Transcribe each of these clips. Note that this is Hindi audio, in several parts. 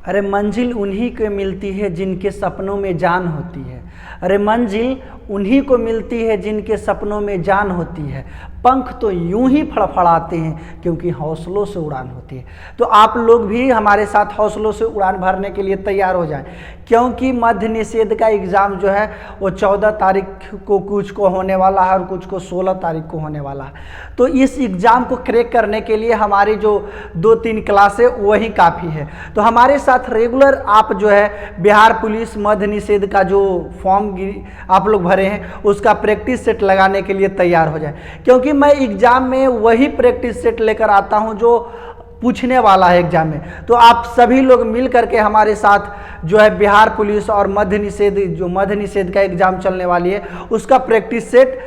अरे मंजिल उन्हीं को मिलती है जिनके सपनों में जान होती है। अरे मंजिल उन्हीं को मिलती है जिनके सपनों में जान होती है। पंख तो यूं ही फड़फड़ाते हैं क्योंकि हौसलों से उड़ान होती है। तो आप लोग भी हमारे साथ हौसलों से उड़ान भरने के लिए तैयार हो जाएं, क्योंकि मध्य निषेध का एग्ज़ाम जो है वो 14 तारीख को कुछ को होने वाला है और कुछ को 16 तारीख को होने वाला है। तो इस एग्ज़ाम को क्रैक करने के लिए हमारी जो 2-3 क्लास है वही काफ़ी है। तो हमारे साथ रेगुलर आप जो है बिहार पुलिस मध्य निषेध का जो फॉर्म आप लोग भरे हैं उसका प्रैक्टिस सेट लगाने के लिए तैयार हो जाए, क्योंकि मैं एग्ज़ाम में वही प्रैक्टिस सेट लेकर आता हूं जो पूछने वाला है एग्जाम में। तो आप सभी लोग मिल करके हमारे साथ जो है बिहार पुलिस और मध्य निषेध का एग्जाम चलने वाली है उसका प्रैक्टिस सेट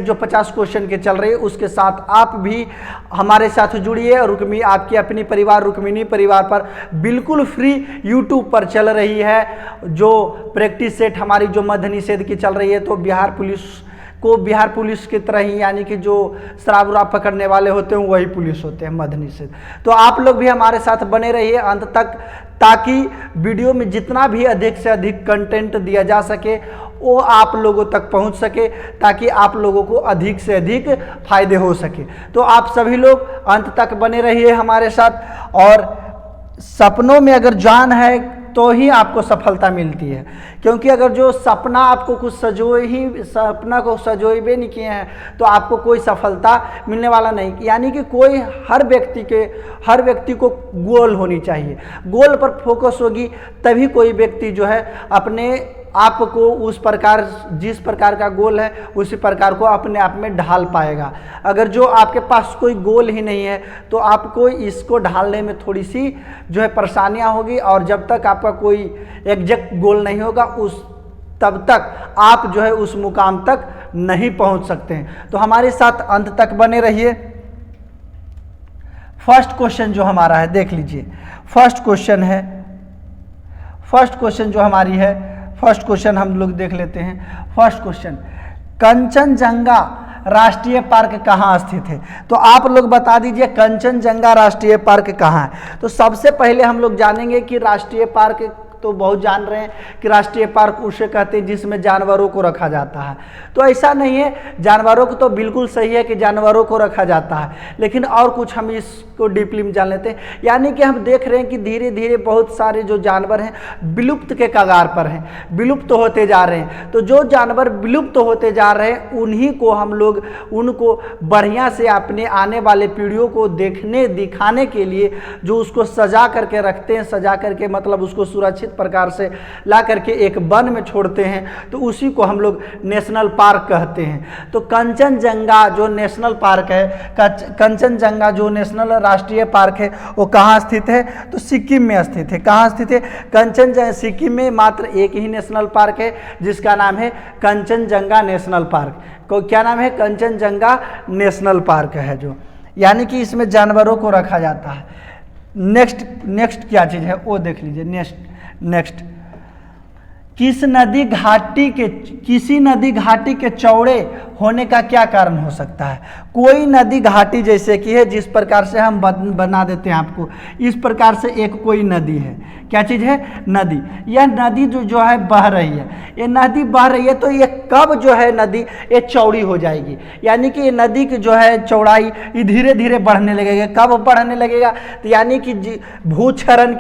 जो 50 क्वेश्चन के चल रही है उसके साथ आप भी हमारे साथ जुड़िए। रुक्मी आपकी अपनी परिवार रुक्मिणी परिवार पर बिल्कुल फ्री यूट्यूब पर चल रही है जो प्रैक्टिस सेट हमारी जो मध्य निषेध की चल रही है। तो बिहार पुलिस की तरह ही, यानी कि जो शराब उराब पकड़ने वाले होते हैं वही पुलिस होते हैं मध्य निषेध। तो आप लोग भी हमारे साथ बने रहिए अंत तक, ताकि वीडियो में जितना भी अधिक से अधिक कंटेंट दिया जा सके वो आप लोगों तक पहुंच सके, ताकि आप लोगों को अधिक से अधिक फायदे हो सके। तो आप सभी लोग अंत तक बने रहिए हमारे साथ। और सपनों में अगर जान है तो ही आपको सफलता मिलती है, क्योंकि अगर जो सपना आपको कुछ सपना को सजोए नहीं किए हैं तो आपको कोई सफलता मिलने वाला नहीं। यानी कि हर व्यक्ति को गोल होनी चाहिए, गोल पर फोकस होगी तभी कोई व्यक्ति जो है अपने आपको जिस प्रकार का गोल है उसी प्रकार को अपने आप में ढाल पाएगा। अगर जो आपके पास कोई गोल ही नहीं है तो आपको इसको ढालने में थोड़ी सी जो है परेशानियां होगी, और जब तक आपका कोई एग्जैक्ट गोल नहीं होगा तब तक आप जो है उस मुकाम तक नहीं पहुंच सकते हैं। तो हमारे साथ अंत तक बने रहिए। फर्स्ट क्वेश्चन जो हमारा है देख लीजिए। फर्स्ट क्वेश्चन हम लोग देख लेते हैं। फर्स्ट क्वेश्चन, कंचनजंगा राष्ट्रीय पार्क कहाँ स्थित है? तो आप लोग बता दीजिए कंचनजंगा राष्ट्रीय पार्क कहाँ है। तो सबसे पहले हम लोग जानेंगे कि राष्ट्रीय पार्क तो बहुत जान रहे हैं कि राष्ट्रीय पार्क उसे कहते हैं जिसमें जानवरों को रखा जाता है। तो ऐसा नहीं है, जानवरों को तो बिल्कुल सही है कि जानवरों को रखा जाता है, लेकिन और कुछ हम इसको डीपली में जान लेते हैं। यानी कि हम देख रहे हैं कि धीरे धीरे बहुत सारे जो जानवर हैं विलुप्त के कगार पर हैं, विलुप्त होते जा रहे हैं। तो जो जानवर विलुप्त होते जा रहे हैं उन्हीं को हम लोग उनको बढ़िया से अपने आने वाले पीढ़ियों को दिखाने के लिए जो उसको सजा करके रखते हैं, सजा करके मतलब उसको सुरक्षित प्रकार से ला करके एक वन में छोड़ते हैं, तो उसी को हम लोग नेशनल पार्क कहते हैं। तो कंचनजंगा जो नेशनल पार्क है, कंचनजंगा जो नेशनल राष्ट्रीय पार्क है वो कहाँ स्थित है? तो सिक्किम में स्थित है। कहाँ स्थित है? कंचनजंगा सिक्किम में मात्र एक ही नेशनल पार्क है जिसका नाम है कंचनजंगा नेशनल पार्क। को क्या नाम है? कंचनजंगा नेशनल पार्क है जो, यानी कि इसमें जानवरों को रखा जाता है। नेक्स्ट क्या चीज़ है वो देख लीजिए। नेक्स्ट, किसी नदी घाटी के चौड़े होने का क्या कारण हो सकता है? कोई नदी घाटी जैसे कि है, जिस प्रकार से हम बना देते हैं आपको, इस प्रकार से एक कोई नदी है। क्या चीज़ है? नदी। यह नदी जो है बह रही है, ये नदी बह रही है तो ये कब जो है नदी ये चौड़ी हो जाएगी, यानी कि ये नदी की जो है चौड़ाई ये धीरे धीरे बढ़ने लगेगा। कब बढ़ने लगेगा? तो यानी कि भूक्षरण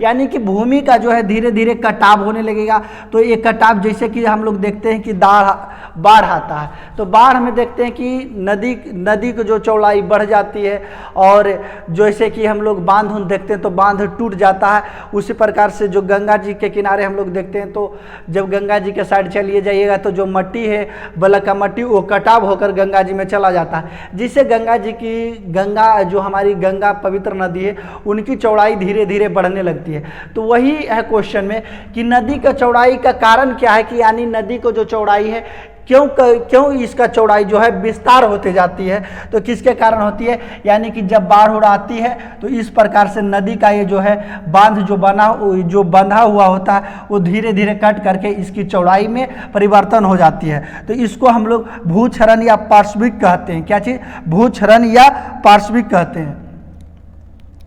यानी कि भूमि का जो है धीरे धीरे कटाव होने लगेगा। तो ये कटाव जैसे कि हम लोग देखते हैं कि बाढ़ आता है, तो बाढ़ में देखते हैं कि नदी की जो चौड़ाई बढ़ जाती है, और जैसे कि हम लोग बांध देखते हैं तो बांध टूट जाता है। उसी प्रकार से जो गंगा जी के किनारे हम लोग देखते हैं, तो जब गंगा जी के साइड चलिए जाइएगा तो जो मट्टी है बलक का मट्टी वो कटाव होकर गंगा जी में चला जाता है, जिससे गंगा जो हमारी गंगा पवित्र नदी है उनकी चौड़ाई धीरे धीरे बढ़ने लगती है। तो वही है क्वेश्चन में कि नदी का चौड़ाई का कारण क्या है, कि यानी नदी को जो चौड़ाई है क्यों इसका चौड़ाई जो है विस्तार होते जाती है, तो किसके कारण होती है? यानी कि जब बाढ़ उड़ आती है तो इस प्रकार से नदी का ये जो है बांध जो बंधा हुआ होता है वो धीरे धीरे कट करके इसकी चौड़ाई में परिवर्तन हो जाती है। तो इसको हम लोग भूक्षरण या पार्श्विक कहते हैं। क्या चीज़? भूक्षरण या पार्श्विक कहते हैं।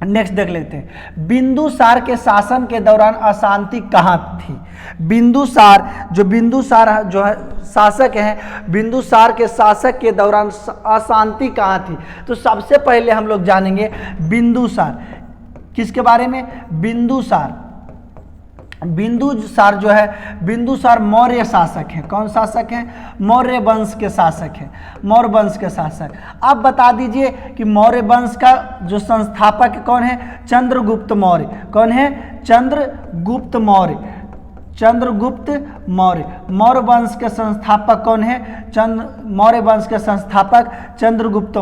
नेक्स्ट देख लेते हैं, बिंदुसार के शासन के दौरान अशांति कहाँ थी। बिंदुसार जो है शासक हैं, बिंदुसार के शासक के दौरान अशांति कहाँ थी। तो सबसे पहले हम लोग जानेंगे बिंदुसार, किसके बारे में, बिंदुसार जो है, बिंदुसार मौर्य शासक हैं। कौन शासक हैं, मौर्य वंश के शासक हैं, मौर्य वंश के शासक। आप बता दीजिए कि मौर्य वंश का जो संस्थापक कौन है, चंद्रगुप्त मौर्य। कौन है, चंद्रगुप्त मौर्य। मौर्य वंश के संस्थापक कौन है, मौर्य वंश के संस्थापक चंद्रगुप्त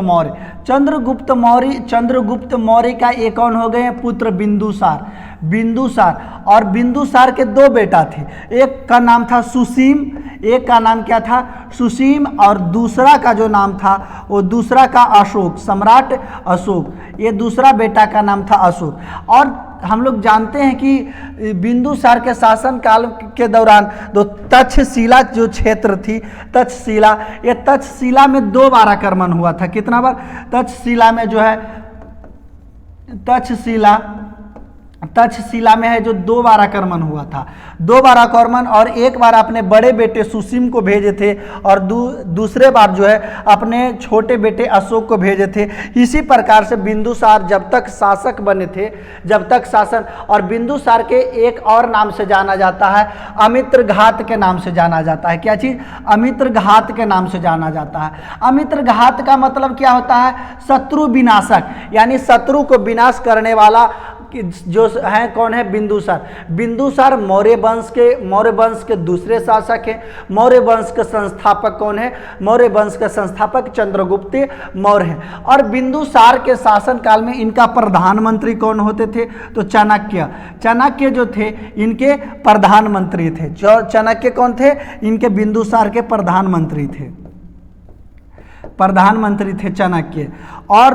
मौर्य का एक कौन हो गए पुत्र, बिंदुसार। और बिंदुसार के दो बेटा थे, एक का नाम था सुसीम, एक का नाम क्या था, सुसीम, और दूसरा का जो नाम था वो दूसरा का अशोक, सम्राट अशोक। ये दूसरा बेटा का नाम था अशोक। और हम लोग जानते हैं कि बिंदुसार के शासन काल के दौरान जो तक्षशिला जो क्षेत्र थी, तक्षशिला में 2 बार आक्रमण हुआ था। कितना बार, तक्षशिला में जो है, तक्षशिला में है जो 2 बार आक्रमण हुआ था, 2 बार आक्रमण, और एक बार अपने बड़े बेटे सुसीम को भेजे थे और दूसरे बार जो है अपने छोटे बेटे अशोक को भेजे थे। इसी प्रकार से बिंदुसार जब तक शासक बने थे, और बिंदुसार के एक और नाम से जाना जाता है, अमित्रघात के नाम से जाना जाता है। क्या चीज़, अमित्रघात के नाम से जाना जाता है। अमित्रघात का मतलब क्या होता है, शत्रु विनाशक, यानी शत्रु को विनाश करने वाला जो है कौन है, बिंदुसार मौर्य वंश के दूसरे शासक हैं। मौर्य वंश के संस्थापक कौन है, मौर्य वंश के संस्थापक चंद्रगुप्त मौर्य हैं। और बिंदुसार के शासन काल में इनका प्रधानमंत्री कौन होते थे, तो चाणक्य जो थे इनके प्रधानमंत्री थे। जो चाणक्य कौन थे, इनके बिंदुसार के प्रधानमंत्री थे चाणक्य। और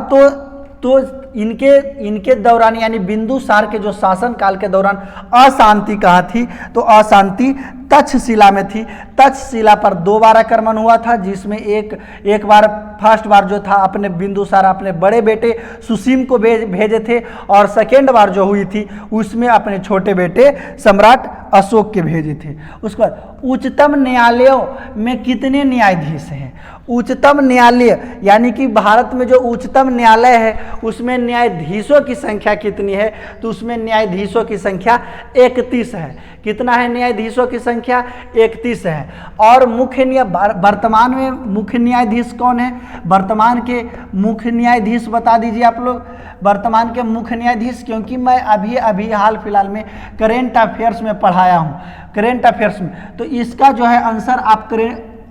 तो इनके दौरान, यानी बिंदुसार के जो शासन काल के दौरान अशांति कहाँ थी, तो अशांति तक्षशिला में थी। तक्षशिला पर 2 बार आक्रमण हुआ था, जिसमें एक बार, फर्स्ट बार जो था अपने बिंदुसार अपने बड़े बेटे सुसीम को भेजे थे, और सेकेंड बार जो हुई थी उसमें अपने छोटे बेटे सम्राट अशोक के भेजे थे। उसके बाद उच्चतम न्यायालयों में कितने न्यायाधीश हैं। उच्चतम न्यायालय यानी कि भारत में जो उच्चतम न्यायालय है उसमें न्यायाधीशों की संख्या कितनी है, तो उसमें न्यायाधीशों की संख्या 31 है। कितना है न्यायाधीशों की संख्या, 31 है। और वर्तमान में मुख्य न्यायाधीश कौन है, वर्तमान के मुख्य न्यायाधीश बता दीजिए आप लोग, वर्तमान के मुख्य न्यायाधीश, क्योंकि मैं अभी हाल फिलहाल में करेंट अफेयर्स में पढ़ाया हूँ, करेंट अफेयर्स में। तो इसका जो है आंसर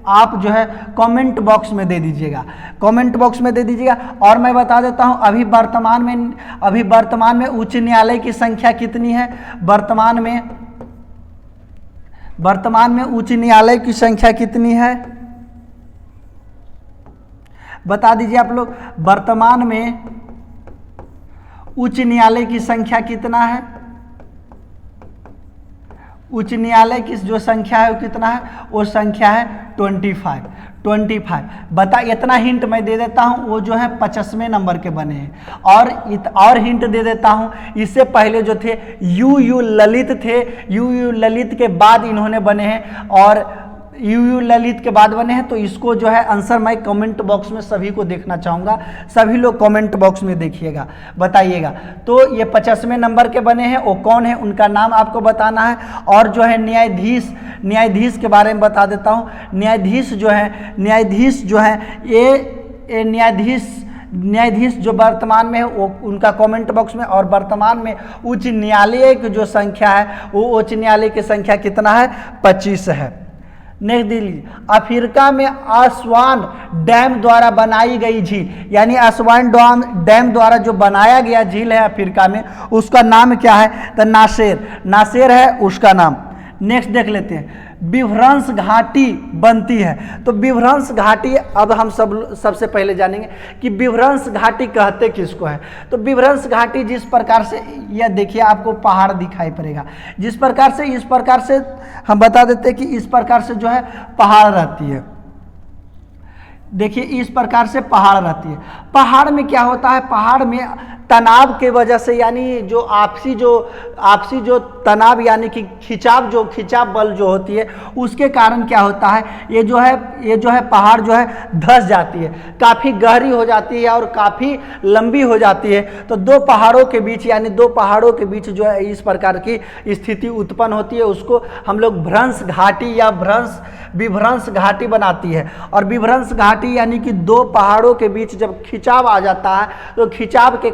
आप जो है कमेंट बॉक्स में दे दीजिएगा, और मैं बता देता हूं अभी वर्तमान में उच्च न्यायालय की संख्या कितनी है। वर्तमान में उच्च न्यायालय की संख्या कितनी है, बता दीजिए आप लोग। वर्तमान में उच्च न्यायालय की संख्या कितना है, उच्च न्यायालय की जो संख्या है वो कितना है, वो संख्या है 25। बता, इतना हिंट मैं दे देता हूँ, वो जो है 50वें नंबर के बने हैं। और हिंट दे देता हूँ, इससे पहले जो थे यू ललित थे, यू ललित के बाद इन्होंने बने हैं, और यू ललित के बाद बने हैं। तो इसको जो है आंसर मैं कमेंट बॉक्स में सभी को देखना चाहूँगा, सभी लोग कमेंट बॉक्स में देखिएगा, बताइएगा। तो ये 50वें नंबर के बने हैं, वो कौन है उनका नाम आपको बताना है। और जो है न्यायाधीश के बारे में बता देता हूँ। न्यायाधीश जो है ये न्यायाधीश जो वर्तमान में है वो उनका कमेंट बॉक्स में। और वर्तमान में उच्च न्यायालय की जो संख्या है वो उच्च न्यायालय की संख्या कितना है, 25 है। नेक्स्ट दिल्ली, अफ्रीका में आस्वान डैम द्वारा बनाई गई झील, यानी आस्वान डैम द्वारा जो बनाया गया झील है अफ्रीका में, उसका नाम क्या है, तो नासेर है उसका नाम। नेक्स्ट देख लेते हैं, विभ्रंश घाटी बनती है। तो विभ्रंश घाटी अब हम सबसे पहले जानेंगे कि विभ्रंश घाटी कहते किसको है। तो विभ्रंश घाटी जिस प्रकार से, यह देखिए आपको पहाड़ दिखाई पड़ेगा, इस प्रकार से हम बता देते हैं कि इस प्रकार से जो है पहाड़ रहती है। देखिए इस प्रकार से पहाड़ रहती है। पहाड़ में क्या होता है, पहाड़ में तनाव के वजह से, यानी जो आपसी जो तनाव यानी कि खिंचाव बल जो होती है, उसके कारण क्या होता है, ये जो है पहाड़ जो है धंस जाती है, काफ़ी गहरी हो जाती है और काफ़ी लंबी हो जाती है। तो दो पहाड़ों के बीच जो है इस प्रकार की स्थिति उत्पन्न होती है, उसको हम लोग भ्रंश घाटी या विभ्रंश घाटी बनाती है। और विभ्रंश घाटी यानी कि दो पहाड़ों के बीच जब खिंचाव आ जाता है, तो खिंचाव के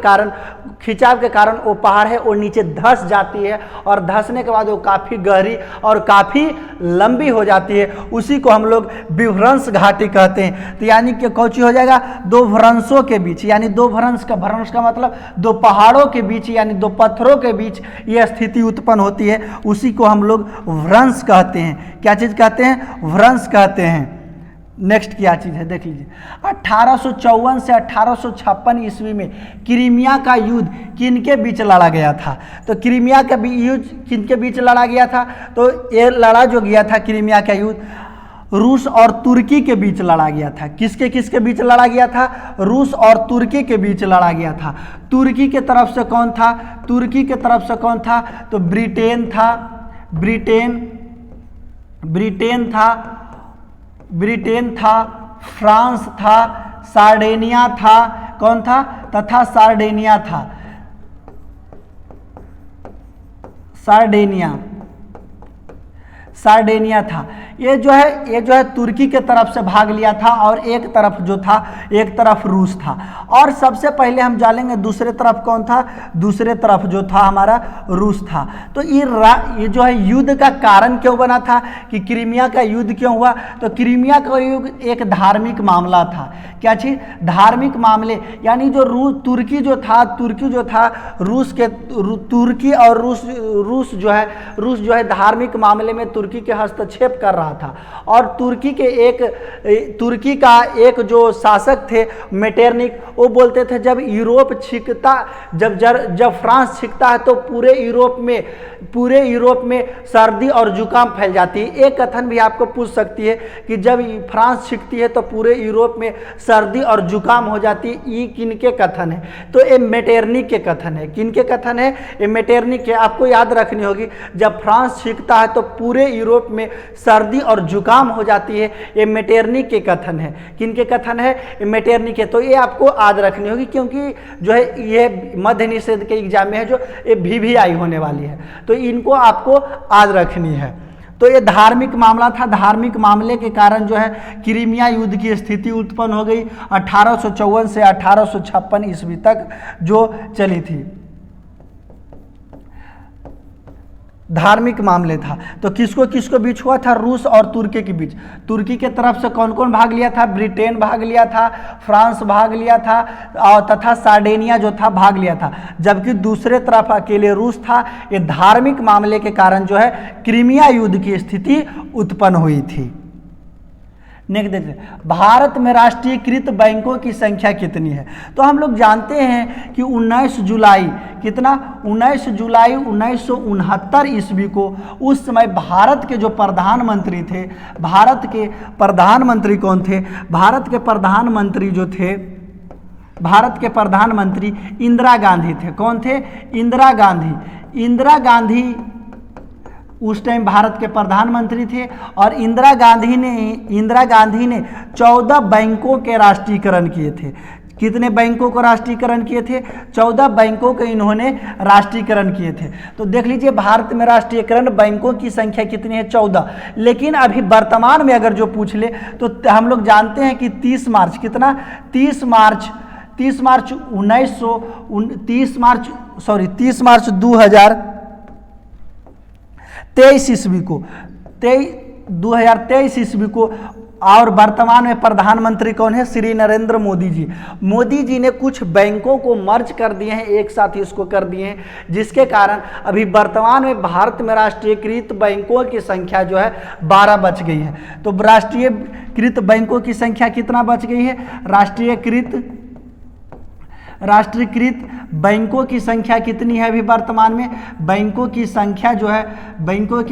कारण वो पहाड़ है वो नीचे धंस जाती है, और धंसने के बाद वो काफ़ी गहरी और काफ़ी लंबी हो जाती है। उसी को हम लोग विभ्रंश घाटी कहते हैं। तो यानी कि कौन चीज हो जाएगा, दो भ्रंशों के बीच, यानी दो भ्रंश का मतलब दो पहाड़ों के बीच यानी दो पत्थरों के बीच ये स्थिति उत्पन्न होती है, उसी को हम लोग भ्रंश कहते हैं। क्या चीज़ कहते हैं, भ्रंश कहते हैं। नेक्स्ट क्या चीज़ है देख लीजिए, 1854 से 1856 ईस्वी में क्रीमिया का युद्ध किनके बीच लड़ा गया था। तो क्रीमिया का युद्ध किनके बीच लड़ा गया था, तो ये लड़ा जो गया था क्रीमिया का युद्ध रूस और तुर्की के बीच लड़ा गया था। किसके बीच लड़ा गया था, रूस और तुर्की के बीच लड़ा गया था। तुर्की के तरफ से कौन था, तो ब्रिटेन था, फ्रांस था, सार्डेनिया था, कौन था, तथा सार्डेनिया था, सार्डेनिया था। ये जो है तुर्की के तरफ से भाग लिया था, और एक तरफ रूस था। और सबसे पहले हम जानेंगे दूसरे तरफ कौन था, दूसरे तरफ जो था हमारा रूस था। तो ये जो है युद्ध का कारण क्यों बना था, कि क्रीमिया का युद्ध क्यों हुआ, तो क्रीमिया का युद्ध एक धार्मिक मामला था। क्या चीज, धार्मिक मामले, यानी जो तुर्की जो था तुर्की और रूस जो है धार्मिक मामले में तुर्की के हस्तक्षेप कर रहा था। और तुर्की का एक जो शासक थे मेटरनिक, वो बोलते थे जब फ्रांस छिकता है तो पूरे यूरोप में सर्दी और जुकाम फैल जाती है। एक कथन भी आपको पूछ सकती है कि जब फ्रांस छिकती है तो पूरे यूरोप में सर्दी और जुकाम हो जाती है। ये किनके कथन है, तो ये मेटरनिक के कथन है। किनके कथन है, ये मेटरनिक के। आपको याद रखनी होगी, जब फ्रांस छिकता है तो पूरे यूरोप में सर्दी और जुकाम हो जाती है। ये मेटरनिक के कथन है। किनके कथन है, ये मेटरनिक के। तो ये आपको याद रखनी होगी, क्योंकि जो है ये मध्य निषेध के एग्जाम में है, जो ये VVI होने वाली है, तो इनको आपको याद रखनी है। तो ये धार्मिक मामला था। धार्मिक मामले के कारण जो है क्रीमिया युद्ध की स्थिति उत्पन्न हो गई 1854 से 1856 ईस्वी तक जो चली थी। धार्मिक मामले था। तो किसको बीच हुआ था, रूस और तुर्की के बीच। तुर्की के तरफ से कौन कौन भाग लिया था, ब्रिटेन भाग लिया था, फ्रांस भाग लिया था, और तथा सार्डेनिया जो था भाग लिया था। जबकि दूसरे तरफ अकेले रूस था। ये धार्मिक मामले के कारण जो है क्रीमिया युद्ध की स्थिति उत्पन्न हुई थी। नेक्स्ट देखते हैं, भारत में राष्ट्रीयकृत बैंकों की संख्या कितनी है। तो हम लोग जानते हैं कि 19 जुलाई 1969 ईस्वी को, उस समय भारत के जो प्रधानमंत्री थे, भारत के प्रधानमंत्री कौन थे, भारत के प्रधानमंत्री इंदिरा गांधी थे। कौन थे, इंदिरा गांधी उस टाइम भारत के प्रधानमंत्री थे। और इंदिरा गांधी ने 14 बैंकों के राष्ट्रीयकरण किए थे। कितने बैंकों को राष्ट्रीयकरण किए थे, 14 बैंकों के इन्होंने राष्ट्रीयकरण किए थे। तो देख लीजिए भारत में राष्ट्रीयकरण बैंकों की संख्या कितनी है, 14। लेकिन अभी वर्तमान में अगर जो पूछ ले तो हम लोग जानते हैं कि 30 मार्च 2023 ईस्वी को और वर्तमान में प्रधानमंत्री कौन है, श्री नरेंद्र मोदी जी। मोदी जी ने कुछ बैंकों को मर्ज कर दिए हैं, एक साथ इसको कर दिए हैं, जिसके कारण अभी वर्तमान में भारत में राष्ट्रीयकृत बैंकों की संख्या जो है 12 बच गई है। तो राष्ट्रीयकृत बैंकों की संख्या कितना बच गई है, राष्ट्रीयकृत बैंकों की संख्या कितनी है अभी वर्तमान में, बैंकों की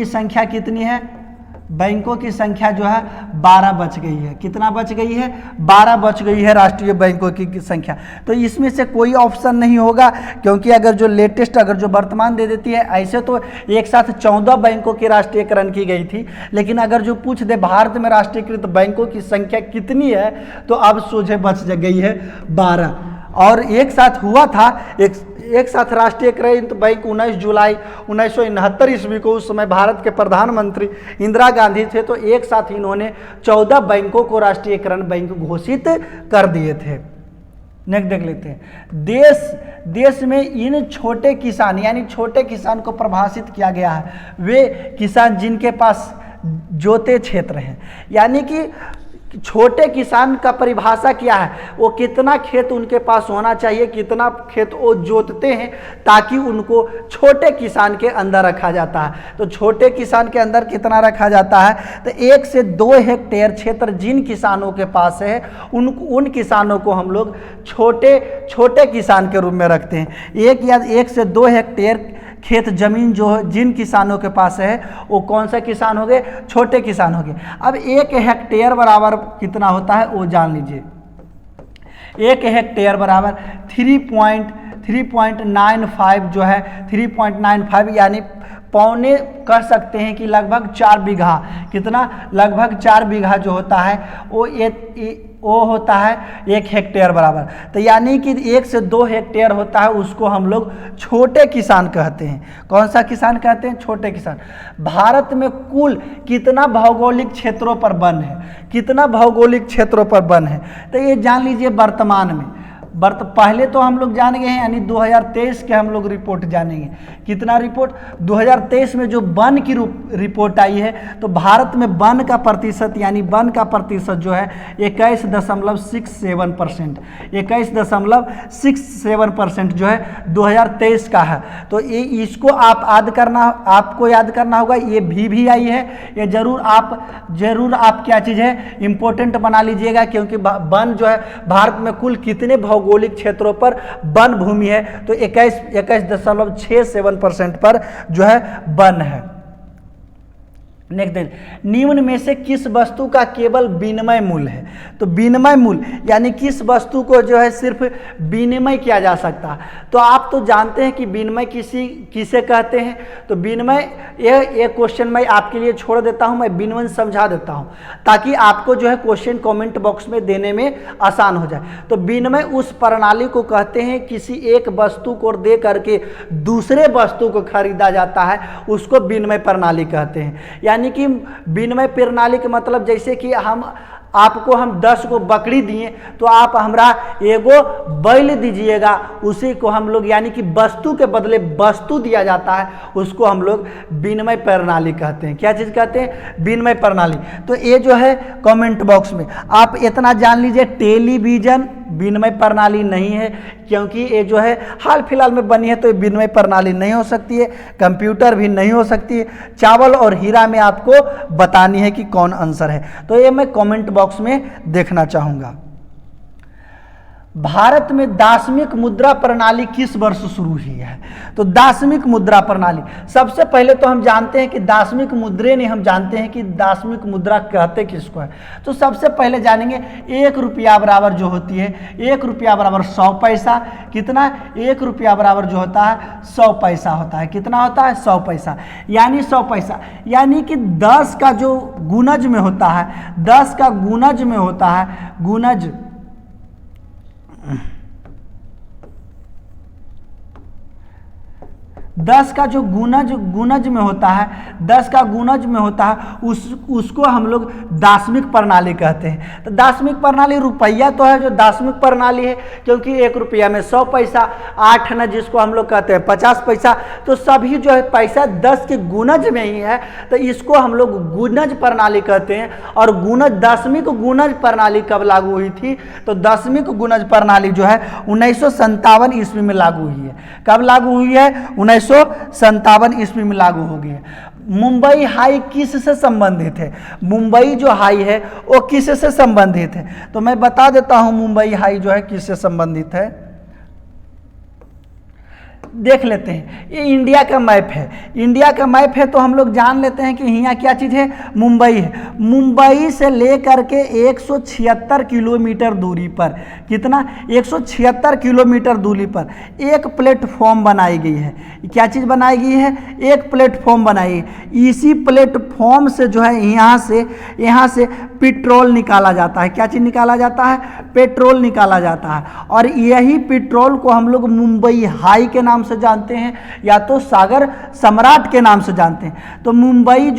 संख्या कितनी है, बैंकों की संख्या जो है 12 बच गई है। कितना बच गई है? 12 बच गई है राष्ट्रीय बैंकों की संख्या। तो इसमें से कोई ऑप्शन नहीं होगा, क्योंकि अगर जो लेटेस्ट, अगर जो वर्तमान दे देती है, ऐसे तो एक साथ 14 बैंकों की राष्ट्रीयकरण की गई थी, लेकिन अगर जो पूछ दे भारत में राष्ट्रीयकृत बैंकों की संख्या कितनी है, तो अब सोझे बच गई है 12। और एक साथ हुआ था, एक साथ राष्ट्रीयकृत बैंक 19 जुलाई 1969 ईस्वी को, उस समय भारत के प्रधानमंत्री इंदिरा गांधी थे, तो एक साथ इन्होंने 14 बैंकों को राष्ट्रीयकरण बैंक घोषित कर दिए थे। नेक्स्ट देख लेते हैं। देश में इन छोटे किसान, यानी छोटे किसान को परिभाषित किया गया है, वे किसान जिनके पास जोते क्षेत्र हैं। यानी कि छोटे किसान का परिभाषा क्या है? वो कितना खेत उनके पास होना चाहिए, कितना खेत वो जोतते हैं, ताकि उनको छोटे किसान के अंदर रखा जाता है। तो छोटे किसान के अंदर कितना रखा जाता है? तो 1 से 2 हेक्टेयर क्षेत्र जिन किसानों के पास है, उन किसानों को हम लोग छोटे किसान के रूप में रखते हैं। 1 से 2 हेक्टेयर खेत जमीन जो जिन किसानों के पास है, वो कौन सा किसान हो गए? छोटे किसान हो गए। अब 1 हेक्टेयर बराबर कितना होता है वो जान लीजिए। 1 हेक्टेयर बराबर 3.95 जो है, 3.95 यानी पौने कह सकते हैं कि लगभग 4 बीघा। कितना? लगभग 4 बीघा जो होता है वो होता है 1 हेक्टेयर बराबर। तो यानी कि 1 से 2 हेक्टेयर होता है, उसको हम लोग छोटे किसान कहते हैं। कौन सा किसान कहते हैं? छोटे किसान। भारत में कुल कितना भौगोलिक क्षेत्रों पर वन है? कितना भौगोलिक क्षेत्रों पर वन है? तो ये जान लीजिए वर्तमान में। पहले तो हम लोग जान गए हैं, यानी 2023 के हम लोग रिपोर्ट जानेंगे। कितना रिपोर्ट? 2023 में जो वन की रिपोर्ट आई है, तो भारत में वन का प्रतिशत, यानी वन का प्रतिशत जो है 21.67%। 21.67% जो है 2023 का है। तो ये इसको आपको याद करना होगा। ये भी आई है, ये जरूर आप क्या चीज़ है, इम्पोर्टेंट बना लीजिएगा, क्योंकि वन जो है भारत में कुल कितने भौगोलिक क्षेत्रों पर वन भूमि है, तो 21.67% पर जो है वन है। नेक्स्ट, निम्न में से किस वस्तु का केवल विनिमय मूल्य है? तो विनिमय मूल्य यानी किस वस्तु को जो है सिर्फ विनिमय किया जा सकता है। तो आप तो जानते हैं कि विनिमय किसे कहते हैं। तो विनिमय, ये क्वेश्चन मैं आपके लिए छोड़ देता हूं, मैं विनिमय समझा देता हूं, ताकि आपको जो है क्वेश्चन कमेंट बॉक्स में देने में आसान हो जाए। तो विनिमय उस प्रणाली को कहते हैं, किसी एक वस्तु को दे करके दूसरे वस्तु को खरीदा जाता है, उसको विनिमय प्रणाली कहते हैं। यानी कि विनिमय प्रणाली के मतलब, जैसे कि आपको हम 10 को बकरी दिए, तो आप हमरा एगो बैल दीजिएगा, उसी को हम लोग, यानी कि वस्तु के बदले वस्तु दिया जाता है, उसको हम लोग विनिमय प्रणाली कहते हैं। क्या चीज़ कहते हैं? विनिमय प्रणाली। तो ये जो है कमेंट बॉक्स में आप इतना जान लीजिए, टेलीविज़न विनिमय प्रणाली नहीं है, क्योंकि ये जो है हाल फिलहाल में बनी है, तो ये विनिमय प्रणाली नहीं हो सकती है। कंप्यूटर भी नहीं हो सकती है। चावल और हीरा में आपको बतानी है कि कौन आंसर है। तो ये मैं कमेंट बॉक्स में देखना चाहूँगा। भारत में दार्शनिक मुद्रा प्रणाली किस वर्ष शुरू हुई है? तो दार्शनिक मुद्रा प्रणाली, सबसे पहले तो हम जानते हैं कि दार्शनिक मुद्रे ने, हम जानते हैं कि दार्शनिक मुद्रा कहते किसको है। तो सबसे पहले जानेंगे 1 रुपया बराबर जो होती है, 1 रुपया बराबर 100 पैसा। कितना? 1 रुपया बराबर जो होता है 100 पैसा होता है। कितना होता है? 100 पैसा। यानी 100 पैसा यानी कि 10 का जो गुणज में होता है, 10 का गुणज में होता है, गुणज 10 का जो गुणज में होता है, 10 का गुणज में होता है, उसको हम लोग दार्शनिक प्रणाली कहते हैं। तो दार्शनिक प्रणाली, रुपया तो है जो दार्शनिक प्रणाली है, क्योंकि 1 रुपया में 100 पैसा, 8 आना जिसको हम लोग कहते हैं 50 पैसा, तो सभी जो है पैसा 10 के गुणज में ही है, तो इसको हम लोग गुणज प्रणाली कहते हैं। और दसवीं गुणज प्रणाली कब लागू हुई थी? तो 10वीं गुणज प्रणाली जो है 1957 ईस्वी में लागू हुई है। कब लागू हुई है? 1957 ईस्वी में लागू हो गई है। मुंबई हाई किस से संबंधित है? मुंबई जो हाई है वो किस से संबंधित है? तो मैं बता देता हूं मुंबई हाई जो है किससे संबंधित है। देख लेते हैं, ये इंडिया का मैप है। इंडिया का मैप है तो हम लोग जान लेते हैं कि यहाँ क्या चीज़ है, मुंबई है। मुंबई से लेकर के 176 किलोमीटर दूरी पर, कितना, 176 किलोमीटर दूरी पर एक प्लेटफॉर्म बनाई गई है। क्या चीज़ बनाई गई है, एक प्लेटफॉर्म बनाई है। इसी प्लेटफॉर्म से जो है यहाँ से पेट्रोल निकाला जाता है। क्या चीज़ निकाला जाता है, पेट्रोल निकाला जाता है। और यही पेट्रोल को हम लोग मुंबई हाई के नाम से जानते हैं या तो सागर सम्राट के नाम से जानते हैं। तो मुंबई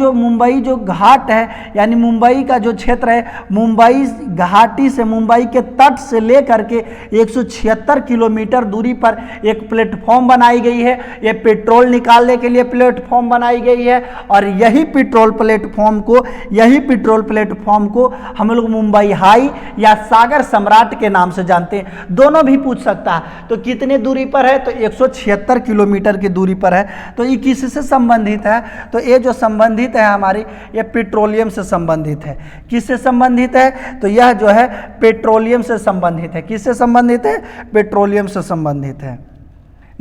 जो घाट है, यानी मुंबई का जो क्षेत्र है, मुंबई घाटी से, मुंबई के तट से लेकर के 176 किलोमीटर दूरी पर एक प्लेटफॉर्म बनाई गई है। ये पेट्रोल निकालने के लिए प्लेटफॉर्म बनाई गई है। और यही पेट्रोल प्लेटफॉर्म को हम लोग मुंबई हाई या सागर सम्राट के नाम से जानते हैं। दोनों भी पूछ सकता है। तो कितने दूरी पर है, तो 176 किलोमीटर की दूरी पर है। तो ये किससे संबंधित है, तो ये जो संबंधित है हमारी, ये पेट्रोलियम से संबंधित है। किससे संबंधित है, तो यह जो है पेट्रोलियम से संबंधित है। किससे संबंधित है, पेट्रोलियम से संबंधित है।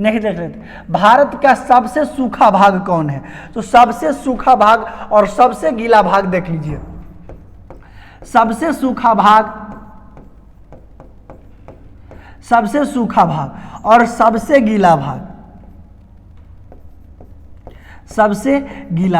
नहीं देख लेते, भारत का सबसे सूखा भाग कौन है, तो सबसे सूखा भाग और सबसे गीला भाग देख लीजिए। सबसे सूखा भाग और सबसे गीला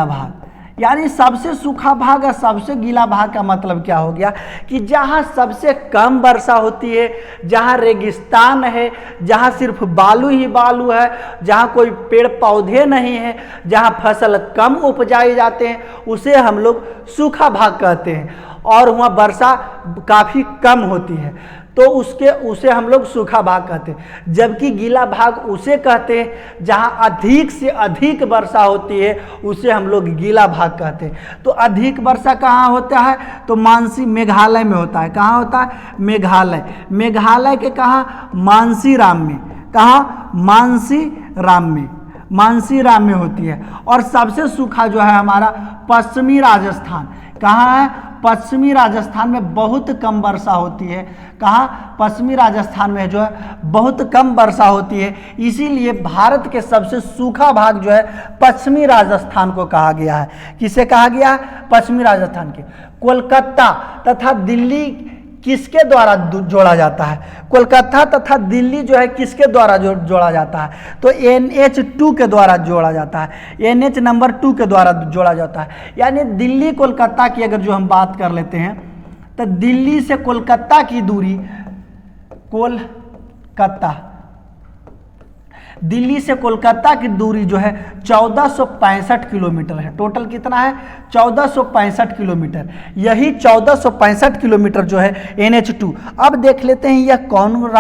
भाग, यानी सबसे सूखा भाग और सबसे गीला भाग का मतलब क्या हो गया कि जहाँ सबसे कम वर्षा होती है, जहाँ रेगिस्तान है, जहाँ सिर्फ बालू ही बालू है, जहाँ कोई पेड़ पौधे नहीं है, जहाँ फसल कम उपजाए जाते हैं, उसे हम लोग सूखा भाग कहते हैं। और वहाँ वर्षा काफ़ी कम होती है तो उसे हम लोग सूखा भाग कहते हैं। जबकि गीला भाग उसे कहते हैं जहाँ अधिक से अधिक वर्षा होती है, उसे हम लोग गीला भाग कहते हैं। तो अधिक वर्षा कहाँ होता है, तो मेघालय में होता है। कहाँ होता है, मेघालय के कहाँ, मानसीराम में। कहाँ, मानसीराम में होती है। और सबसे सूखा जो है हमारा पश्चिमी राजस्थान। कहाँ है, पश्चिमी राजस्थान में बहुत कम वर्षा होती है। कहाँ, पश्चिमी राजस्थान में जो है बहुत कम वर्षा होती है। इसीलिए भारत के सबसे सूखा भाग जो है पश्चिमी राजस्थान को कहा गया है। किसे कहा गया है, पश्चिमी राजस्थान के। कोलकाता तथा दिल्ली किसके द्वारा जोड़ा जाता है, कोलकाता तथा दिल्ली जो है किसके द्वारा जोड़ा जाता है, तो NH2 के द्वारा जोड़ा जाता है। NH नंबर 2 के द्वारा जोड़ा जाता है। यानी दिल्ली कोलकाता की अगर जो हम बात कर लेते हैं, तो दिल्ली से कोलकाता की दूरी, दिल्ली से कोलकाता की दूरी जो है 1465 किलोमीटर है। टोटल कितना है, 1465 किलोमीटर। यही 1465 किलोमीटर जो है NH2। अब देख लेते हैं यह कौन कौन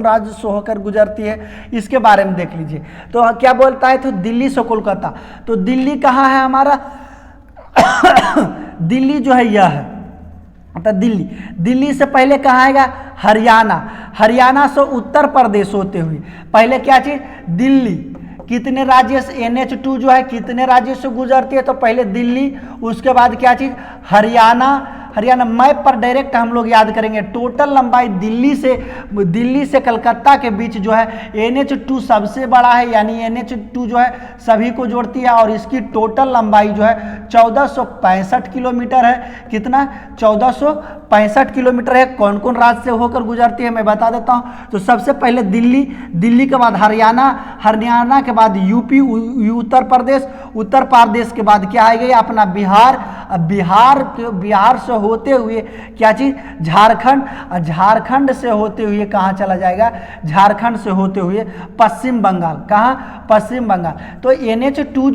राज्य से होकर गुजरती है, इसके बारे में देख लीजिए। तो क्या बोलता है, तो दिल्ली से कोलकाता। तो दिल्ली कहाँ है हमारा दिल्ली जो है यह है, तो दिल्ली से पहले कहाँ आएगा, हरियाणा से उत्तर प्रदेश होते हुए पहले क्या चीज, दिल्ली। कितने राज्य से NH2 जो है कितने राज्य से गुजरती है, तो पहले दिल्ली, उसके बाद क्या चीज, हरियाणा। मैप पर डायरेक्ट हम लोग याद करेंगे। टोटल लंबाई दिल्ली से कलकत्ता के बीच जो है NH2 सबसे बड़ा है, यानी NH2 जो है सभी को जोड़ती है। और इसकी टोटल लंबाई जो है 1465 किलोमीटर है। कितना, 1465 किलोमीटर है। कौन कौन राज्य से होकर गुजरती है मैं बता देता हूँ। तो सबसे पहले दिल्ली के बाद हरियाणा के बाद यूपी, उत्तर प्रदेश के बाद क्या आएगा अपना बिहार से होते हुए क्या चीज, झारखंड से होते हुए कहाँ चला जाएगा, झारखंड से होते हुए पश्चिम बंगाल। कहाँ, पश्चिम बंगाल। तो NH2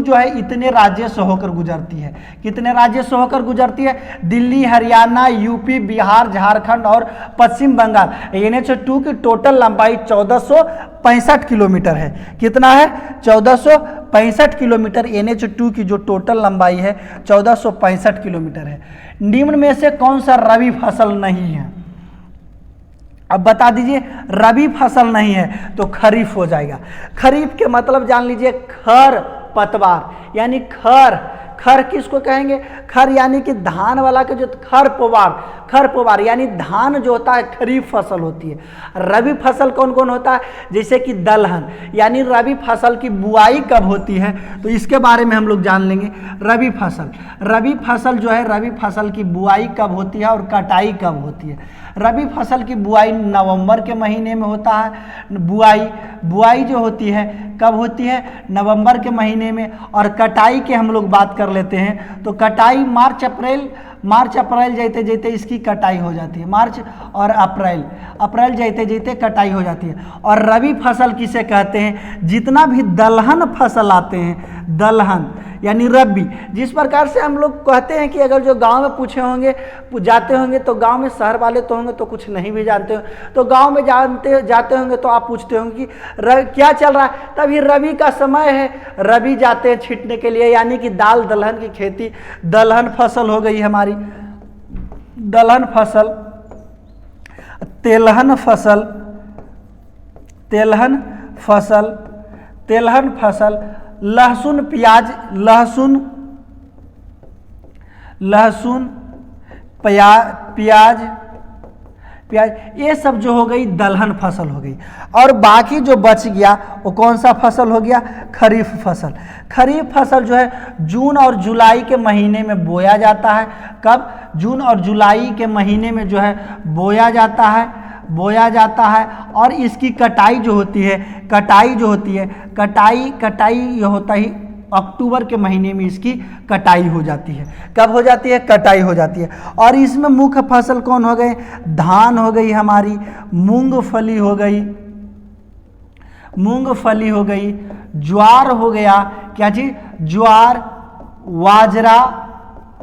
जो है इतने राज्य से होकर गुजरती है। कितने राज्य से होकर गुजरती है, दिल्ली, हरियाणा, यूपी, बिहार, झारखंड और पश्चिम बंगाल। NH2 की टोटल लंबाई 1465 किलोमीटर है। कितना है, 1465 किलोमीटर। NH2 की जो टोटल लंबाई है 1465 किलोमीटर है। निम्न में से कौन सा रबी फसल नहीं है, अब बता दीजिए। रबी फसल नहीं है तो खरीफ हो जाएगा। खरीफ के मतलब जान लीजिए, खर पतवार, यानी खर किसको कहेंगे? खर यानी कि धान वाला के जो खरपतवार यानी धान जो होता है खरीफ फसल होती है। रबी फसल कौन कौन होता है? जैसे कि दलहन, यानी रबी फसल की बुआई कब होती है तो इसके बारे में हम लोग जान लेंगे। रबी फसल जो है, रबी फसल की बुआई कब होती है और कटाई कब होती है? रबी फसल की बुआई नवंबर के महीने में होता है। बुआई जो होती है कब होती है? नवंबर के महीने में। और कटाई के हम लोग बात कर लेते हैं तो कटाई मार्च अप्रैल जाते जाते इसकी कटाई हो जाती है। मार्च और अप्रैल जाते जाते कटाई हो जाती है। और रबी फसल किसे कहते हैं? जितना भी दलहन फसल आते हैं, दलहन यानी रबी। जिस प्रकार से हम लोग कहते हैं कि अगर जो गांव में पूछे होंगे, जाते होंगे तो गांव में, शहर वाले तो होंगे तो कुछ नहीं भी जानते हो, तो गांव में जाते होंगे तो आप पूछते होंगे कि क्या चल रहा है, तभी रबी का समय है, रबी जाते हैं छींटने के लिए, यानी कि दलहन की खेती। दलहन फसल हो गई हमारी, दलहन फसल, तेलहन फसल, लहसुन प्याज, ये सब जो हो गई दलहन फसल हो गई। और बाकी जो बच गया वो कौन सा फसल हो गया? खरीफ फसल। खरीफ फसल जो है जून और जुलाई के महीने में बोया जाता है। कब? जून और जुलाई के महीने में जो है बोया जाता है। और इसकी कटाई जो होती है, कटाई ये होता ही अक्टूबर के महीने में इसकी कटाई हो जाती है। कब हो जाती है? कटाई हो जाती है। और इसमें मुख्य फसल कौन हो गए? धान हो गई हमारी, मूंगफली हो गई, ज्वार हो गया, क्या चीज? ज्वार,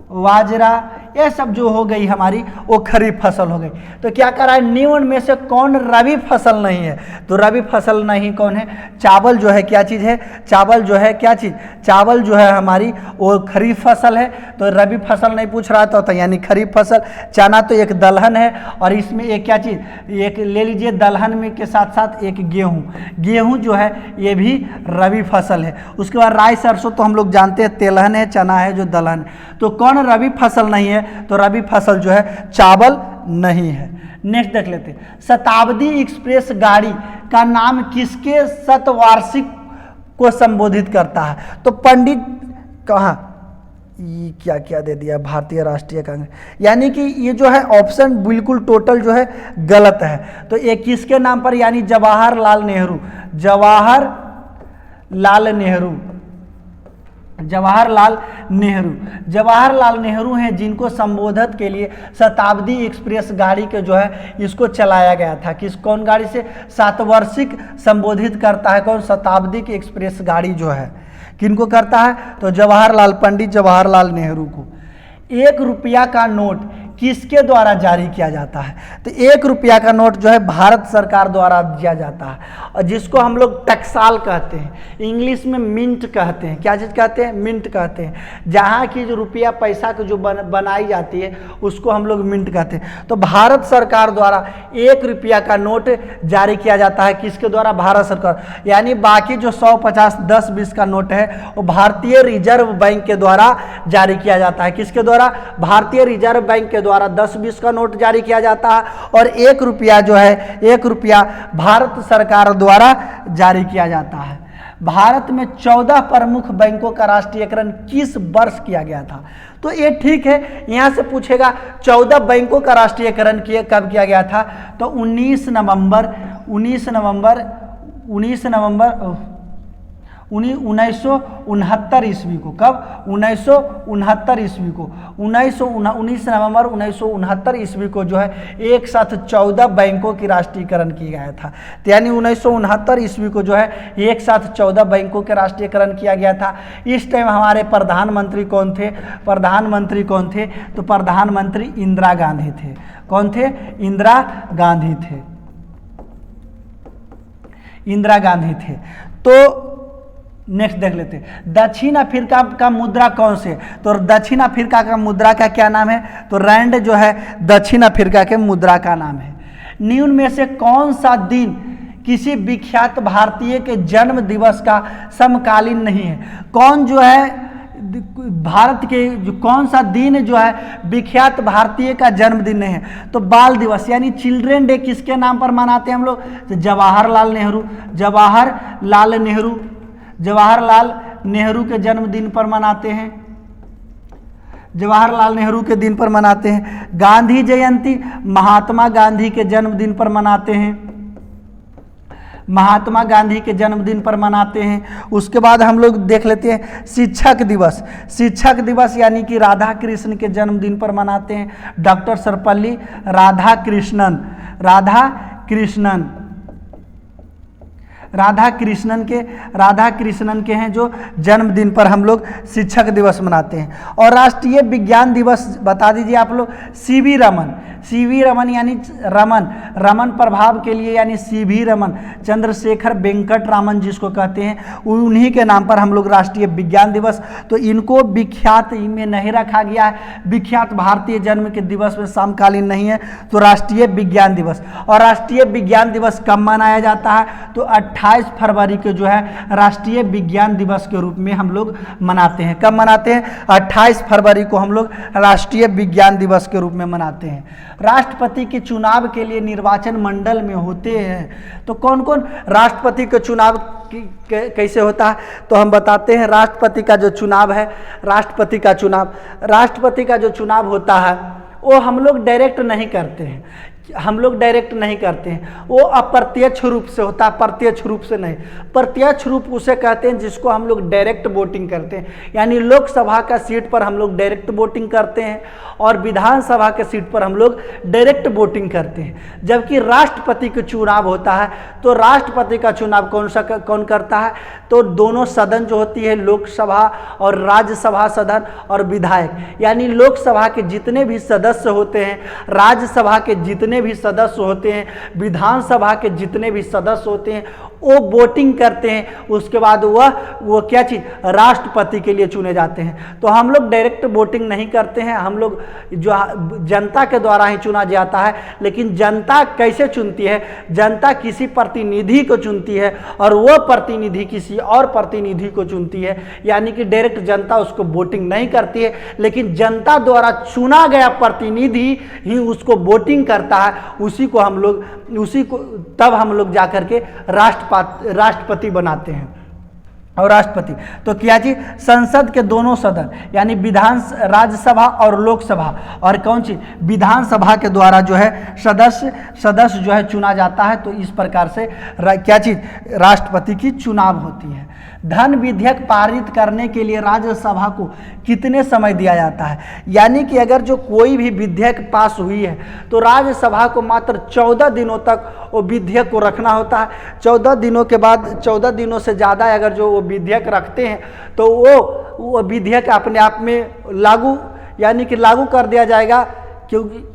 बाजरा, ये सब जो हो गई हमारी वो खरीफ फसल हो गई। तो क्या कर रहा है? निम्न में से कौन रबी फसल नहीं है? तो रबी फसल नहीं कौन है? चावल जो है क्या चीज़ है? चावल जो है क्या चीज़? चावल जो है हमारी वो खरीफ फसल है। तो रबी फसल नहीं पूछ रहा था तो यानी खरीफ फसल। चना तो एक दलहन है और इसमें एक क्या चीज़, एक ले लीजिए दलहन में के साथ साथ एक गेहूँ जो है ये भी रबी फसल है। उसके बाद राई सरसों तो हम लोग जानते हैं तेलहन है, चना है जो दलहन है। तो कौन रबी फसल नहीं है? तो रबी फसल जो है चावल नहीं है। नेक्स्ट देख लेते हैं, शताब्दी एक्सप्रेस गाड़ी का नाम किसके शतवार्षिक को संबोधित करता है? तो पंडित कहाँ, ये क्या क्या दे दिया, भारतीय राष्ट्रीय कांग्रेस, यानी कि ये जो है ऑप्शन बिल्कुल टोटल जो है गलत है। तो ये किसके नाम पर, यानी जवाहरलाल नेहरू हैं जिनको संबोधित के लिए शताब्दी एक्सप्रेस गाड़ी के जो है इसको चलाया गया था। कौन गाड़ी से? शतवार्षिक संबोधित करता है कौन? शताब्दी की एक्सप्रेस गाड़ी जो है किनको करता है? तो पंडित जवाहरलाल नेहरू को। 1 रुपया का नोट किसके द्वारा जारी किया जाता है? तो 1 रुपया का नोट जो है भारत सरकार द्वारा दिया जाता है, और जिसको हम लोग टकसाल कहते हैं, इंग्लिश में मिंट कहते हैं। क्या चीज़ कहते हैं? मिंट कहते हैं। जहाँ की जो रुपया पैसा की जो बनाई जाती है उसको हम लोग मिंट कहते हैं। तो भारत सरकार द्वारा 1 रुपया का नोट जारी किया जाता है। किसके द्वारा? भारत सरकार। यानी बाकी जो 100, 50, 10, 20 का नोट है वो भारतीय रिजर्व बैंक के द्वारा जारी किया जाता है। किसके द्वारा? भारतीय रिजर्व बैंक के द्वारा 10, 20 का नोट जारी किया जाता है। और 1 रुपया जो है, 1 रुपया भारत सरकार द्वारा जारी किया जाता है। भारत में 14 प्रमुख बैंकों का राष्ट्रीयकरण किस वर्ष किया गया था? तो ये ठीक है, यहाँ से पूछेगा 14 बैंकों का राष्ट्रीयकरण कब किया गया था? तो 19 नवंबर 1969 ईस्वी को। कब? 1969 ईस्वी को। 19 नवंबर 1969 ईस्वी को जो है एक साथ 14 बैंकों की राष्ट्रीयकरण किया गया था। तो यानी 1969 ईस्वी को जो है एक साथ 14 बैंकों के राष्ट्रीयकरण किया गया था। इस टाइम हमारे प्रधानमंत्री कौन थे? तो प्रधानमंत्री इंदिरा गांधी थे। कौन थे? इंदिरा गांधी थे। तो नेक्स्ट देख लेते हैं, दक्षिण अफ्रीका का मुद्रा कौन से? तो दक्षिण अफ्रीका का मुद्रा का क्या नाम है? तो रैंड जो है दक्षिण अफ्रीका के मुद्रा का नाम है। निम्न में से कौन सा दिन किसी विख्यात भारतीय के जन्म दिवस का समकालीन नहीं है? कौन जो है भारत के जो कौन सा दिन जो है विख्यात भारतीय का जन्मदिन है, तो बाल दिवस यानी चिल्ड्रन डे किसके नाम पर मनाते हैं हम लोग? तो जवाहरलाल नेहरू के जन्मदिन पर मनाते हैं, जवाहरलाल नेहरू के दिन पर मनाते हैं। गांधी जयंती महात्मा गांधी के जन्मदिन पर मनाते हैं, महात्मा गांधी के जन्मदिन पर मनाते हैं। उसके बाद हम लोग देख लेते हैं शिक्षक दिवस। शिक्षक दिवस यानी कि राधा कृष्ण के जन्मदिन पर मनाते हैं, डॉक्टर सर्वपल्ली राधा कृष्णन के हैं जो जन्मदिन पर हम लोग शिक्षक दिवस मनाते हैं। और राष्ट्रीय विज्ञान दिवस बता दीजिए आप लोग, सीवी रमन यानी रमन प्रभाव के लिए यानी सीवी रमन, चंद्रशेखर वेंकट रामन जिसको कहते हैं, उन्हीं के नाम पर हम लोग राष्ट्रीय विज्ञान दिवस। तो इनको विख्यात में नहीं रखा गया है, विख्यात भारतीय जन्म के दिवस में समकालीन नहीं है, तो राष्ट्रीय विज्ञान दिवस। और राष्ट्रीय विज्ञान दिवस कब मनाया जाता है? तो 28 फरवरी को जो है राष्ट्रीय विज्ञान दिवस के रूप में हम लोग मनाते हैं। कब मनाते हैं? 28 फरवरी को हम लोग राष्ट्रीय विज्ञान दिवस के रूप में मनाते हैं। राष्ट्रपति के चुनाव के लिए निर्वाचन मंडल में होते हैं, तो कौन कौन राष्ट्रपति के चुनाव कैसे होता है? तो हम बताते हैं राष्ट्रपति का जो चुनाव है, राष्ट्रपति का जो चुनाव होता है वो हम लोग डायरेक्ट नहीं करते हैं, वो अप्रत्यक्ष रूप से होता है, प्रत्यक्ष रूप से नहीं। प्रत्यक्ष रूप उसे कहते हैं जिसको हम लोग डायरेक्ट वोटिंग करते हैं, यानी लोकसभा का सीट पर हम लोग डायरेक्ट वोटिंग करते हैं और विधानसभा के सीट पर हम लोग डायरेक्ट वोटिंग करते हैं। जबकि राष्ट्रपति का चुनाव होता है, तो राष्ट्रपति का चुनाव कौन करता है? तो दोनों सदन जो होती है, लोकसभा और राज्यसभा सदन और विधायक, यानी लोकसभा के जितने भी सदस्य होते हैं, राज्यसभा के जितने भी सदस्य होते हैं, विधानसभा के जितने भी सदस्य होते हैं, वो वोटिंग करते हैं। उसके बाद वो क्या चीज़? राष्ट्रपति के लिए चुने जाते हैं। तो हम लोग डायरेक्ट वोटिंग नहीं करते हैं, हम लोग जो जनता के द्वारा ही चुना जाता है। लेकिन जनता कैसे चुनती है? जनता किसी प्रतिनिधि को चुनती है और वो प्रतिनिधि किसी और प्रतिनिधि को चुनती है, यानी कि डायरेक्ट जनता उसको वोटिंग नहीं करती है, लेकिन जनता द्वारा चुना गया प्रतिनिधि ही उसको वोटिंग करता है। उसी को तब हम लोग जाकर के राष्ट्रपति बनाते हैं। और राष्ट्रपति तो क्या चीज? संसद के दोनों सदन यानी राज्यसभा और लोकसभा, और कौन सी? विधानसभा के द्वारा जो है सदस्य जो है चुना जाता है। तो इस प्रकार से क्या चीज? राष्ट्रपति की चुनाव होती है। धन विधेयक पारित करने के लिए राज्यसभा को कितने समय दिया जाता है? यानी कि अगर जो कोई भी विधेयक पास हुई है तो राज्यसभा को मात्र 14 दिनों तक वो विधेयक को रखना होता है। 14 दिनों के बाद, 14 दिनों से ज़्यादा अगर जो वो विधेयक रखते हैं तो वो विधेयक अपने आप में लागू कर दिया जाएगा, क्योंकि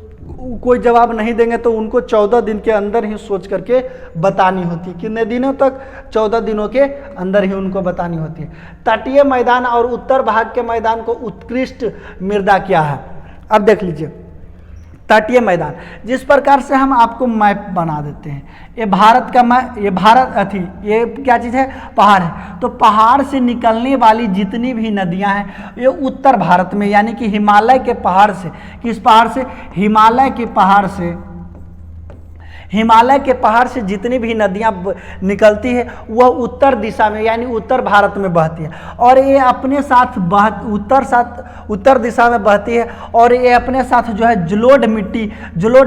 कोई जवाब नहीं देंगे तो उनको 14 दिन के अंदर ही सोच करके बतानी होती है। कितने दिनों तक? 14 दिनों के अंदर ही उनको बतानी होती है। तटीय मैदान और उत्तर भाग के मैदान को उत्कृष्ट मृदा क्या है? अब देख लीजिए, तटीय मैदान जिस प्रकार से हम आपको मैप बना देते हैं, ये क्या चीज़ है? पहाड़ है। तो पहाड़ से निकलने वाली जितनी भी नदियां हैं ये उत्तर भारत में, यानी कि हिमालय के पहाड़ से, किस पहाड़ से? हिमालय के पहाड़ से जितनी भी नदियां निकलती है वह उत्तर दिशा में यानी उत्तर भारत में बहती है, और ये अपने साथ उत्तर दिशा में बहती है, और ये अपने साथ जो है जलोढ़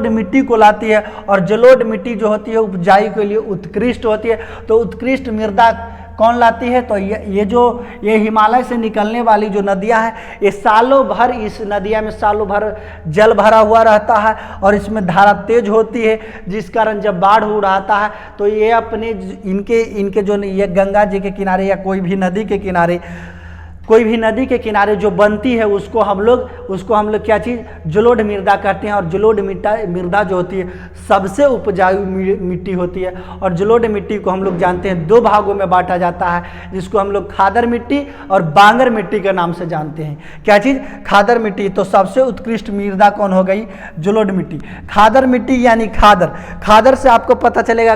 मिट्टी को लाती है, और जलोढ़ मिट्टी जो होती है उपजाई के लिए उत्कृष्ट होती है। तो उत्कृष्ट मृदा कौन लाती है? तो ये हिमालय से निकलने वाली जो नदियां हैं, ये सालों भर, इस नदियां में सालों भर जल भरा हुआ रहता है और इसमें धारा तेज होती है, जिस कारण जब बाढ़ उड़ाता है तो ये अपने इनके जो ये गंगा जी के किनारे या कोई भी नदी के किनारे जो बनती है उसको हम लोग क्या चीज़? जलोढ़ मृदा कहते हैं। और जलोढ़ मृदा जो होती है सबसे उपजाऊ मिट्टी होती है, और जलोढ़ मिट्टी को हम लोग जानते हैं 2 भागों में बांटा जाता है, जिसको हम लोग खादर मिट्टी और बांगर मिट्टी के नाम से जानते हैं। क्या चीज़? खादर मिट्टी। तो सबसे उत्कृष्ट मृदा कौन हो गई? जलोढ़ मिट्टी। खादर मिट्टी यानी खादर से आपको पता चलेगा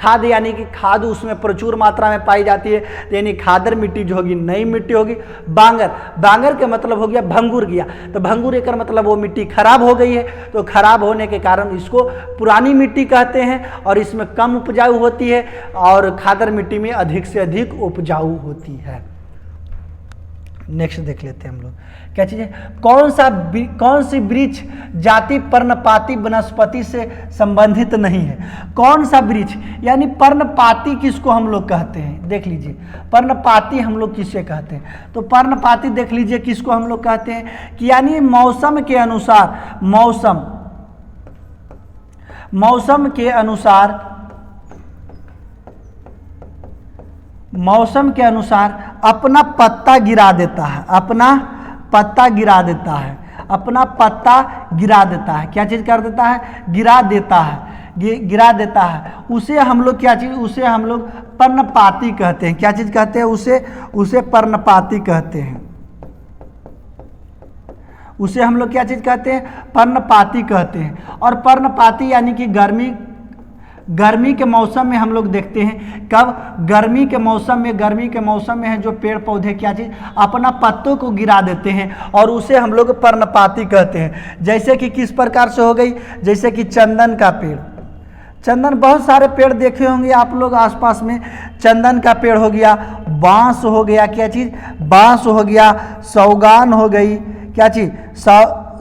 खाद यानी कि खाद उसमें प्रचुर मात्रा में पाई जाती है, तो यानी खादर मिट्टी जो होगी नई मिट्टी होगी। बांगर, बांगर का मतलब हो गया भंगुर गया, तो भंगुर एक मतलब वो मिट्टी खराब हो गई है, तो खराब होने के कारण इसको पुरानी मिट्टी कहते हैं और इसमें कम उपजाऊ होती है और खादर मिट्टी में अधिक से अधिक उपजाऊ होती है। नेक्स्ट देख लेते हैं हम लोग क्या चीज़ है, कौन सी वृक्ष जाति पर्णपाती वनस्पति से संबंधित नहीं है। कौन सा वृक्ष यानी पर्णपाती किसको हम लोग कहते हैं, देख लीजिए पर्णपाती हम लोग किसे कहते हैं, तो पर्णपाती देख लीजिए किसको हम लोग कहते हैं कि यानी मौसम के अनुसार, मौसम के अनुसार अपना पत्ता गिरा देता है, अपना पत्ता गिरा देता है, अपना पत्ता गिरा देता है, क्या चीज़ कर देता है, गिरा देता है, गिरा देता है, उसे हम लोग क्या चीज़, उसे हम लोग पर्णपाती कहते हैं। क्या चीज़ कहते हैं, उसे पर्णपाती कहते हैं, उसे हम लोग क्या चीज़ कहते हैं, पर्णपाती कहते हैं। और पर्णपाती यानी कि गर्मी के मौसम में हम लोग देखते हैं, कब, गर्मी के मौसम में है जो पेड़ पौधे क्या चीज़ अपना पत्तों को गिरा देते हैं और उसे हम लोग पर्णपाती कहते हैं। जैसे कि किस प्रकार से हो गई, जैसे कि चंदन का पेड़, चंदन बहुत सारे पेड़ देखे होंगे आप लोग आसपास में, चंदन का पेड़ हो गया, बांस हो गया, क्या चीज़, बांस हो गया, सौगान हो गई, क्या चीज़,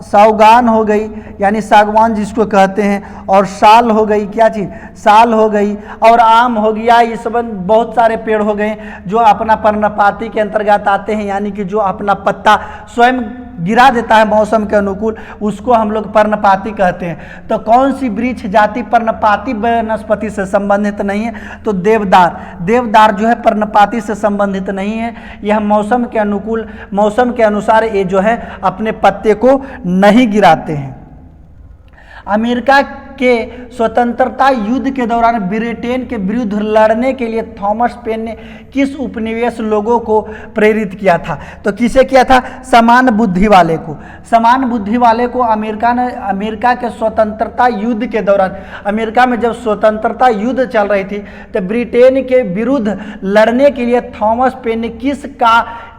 सागवान हो गई यानी सागवान जिसको कहते हैं, और साल हो गई, क्या चीज़, साल हो गई, और आम हो गया। ये सब बहुत सारे पेड़ हो गए जो अपना पर्णपाती के अंतर्गत आते हैं, यानी कि जो अपना पत्ता स्वयं गिरा देता है मौसम के अनुकूल, उसको हम लोग पर्णपाती कहते हैं। तो कौन सी वृक्ष जाति पर्णपाती वनस्पति से संबंधित नहीं है, तो देवदार जो है पर्णपाती से संबंधित नहीं है। यह मौसम के अनुकूल, मौसम के अनुसार ये जो है अपने पत्ते को नहीं गिराते हैं। अमेरिका के स्वतंत्रता युद्ध के दौरान ब्रिटेन के विरुद्ध लड़ने के लिए थॉमस पेन ने किस उपनिवेश लोगों को प्रेरित किया था, तो किसे किया था, समान बुद्धि वाले को। समान बुद्धि वाले को अमेरिका के स्वतंत्रता युद्ध के दौरान, अमेरिका में जब स्वतंत्रता युद्ध चल रही थी तो ब्रिटेन के विरुद्ध लड़ने के लिए थॉमस पेन ने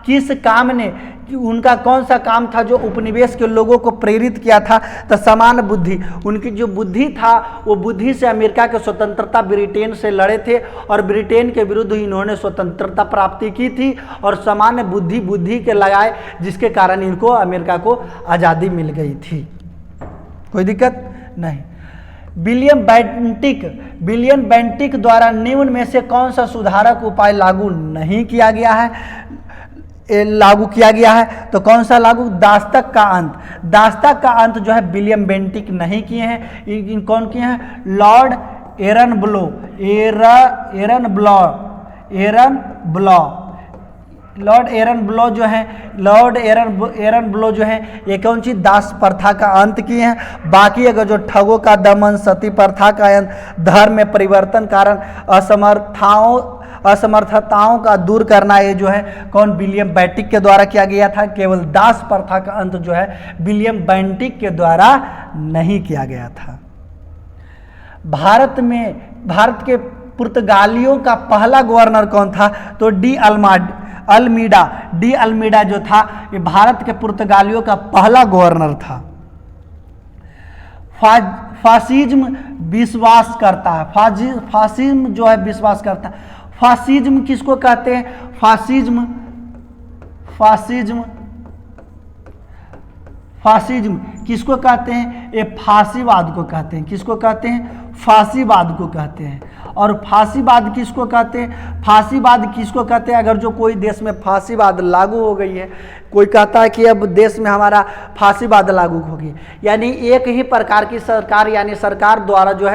किस काम ने, उनका कौन सा काम था जो उपनिवेश के लोगों को प्रेरित किया था, तो समान बुद्धि। उनकी जो बुद्धि था वो बुद्धि से अमेरिका के स्वतंत्रता ब्रिटेन से लड़े थे और ब्रिटेन के विरुद्ध इन्होंने स्वतंत्रता प्राप्ति की थी और समान बुद्धि के लगाए, जिसके कारण इनको अमेरिका को आज़ादी मिल गई थी। कोई दिक्कत नहीं। विलियम बेंटिक द्वारा निम्न में से कौन सा सुधारक उपाय लागू किया गया है, तो कौन सा लागू, दास्तक का अंत जो है विलियम बेंटिक नहीं किए हैं। इन कौन किए हैं, लॉर्ड एरन ब्लो जो है ये कौन सी दास प्रथा का अंत किए हैं। बाकी अगर जो ठगों का दमन, सती प्रथा का अंत, धर्म में परिवर्तन कारण असमर्थताओं का दूर करना, ये जो है कौन, विलियम बेंटिक के द्वारा किया गया था। केवल दास प्रथा का अंत जो है विलियम बेंटिक के द्वारा नहीं किया गया था। भारत के पुर्तगालियों का पहला गवर्नर कौन था, तो डी अल्मीडा जो था ये भारत के पुर्तगालियों का पहला गवर्नर था। फासिज्म विश्वास करता है, फासिज्म जो है विश्वास करता है। फासिज्म किसको कहते हैं, फासिज्म किसको कहते हैं, ये फांसीवाद को कहते हैं। किसको कहते हैं, फांसीवाद को कहते हैं। और फांसीवाद किसको कहते हैं, फांसीवाद किसको कहते हैं, अगर जो कोई देश में फांसीवाद लागू हो गई है, कोई कहता है कि अब देश में हमारा फांसीवाद लागू होगी, यानी एक ही प्रकार की सरकार, यानी सरकार द्वारा जो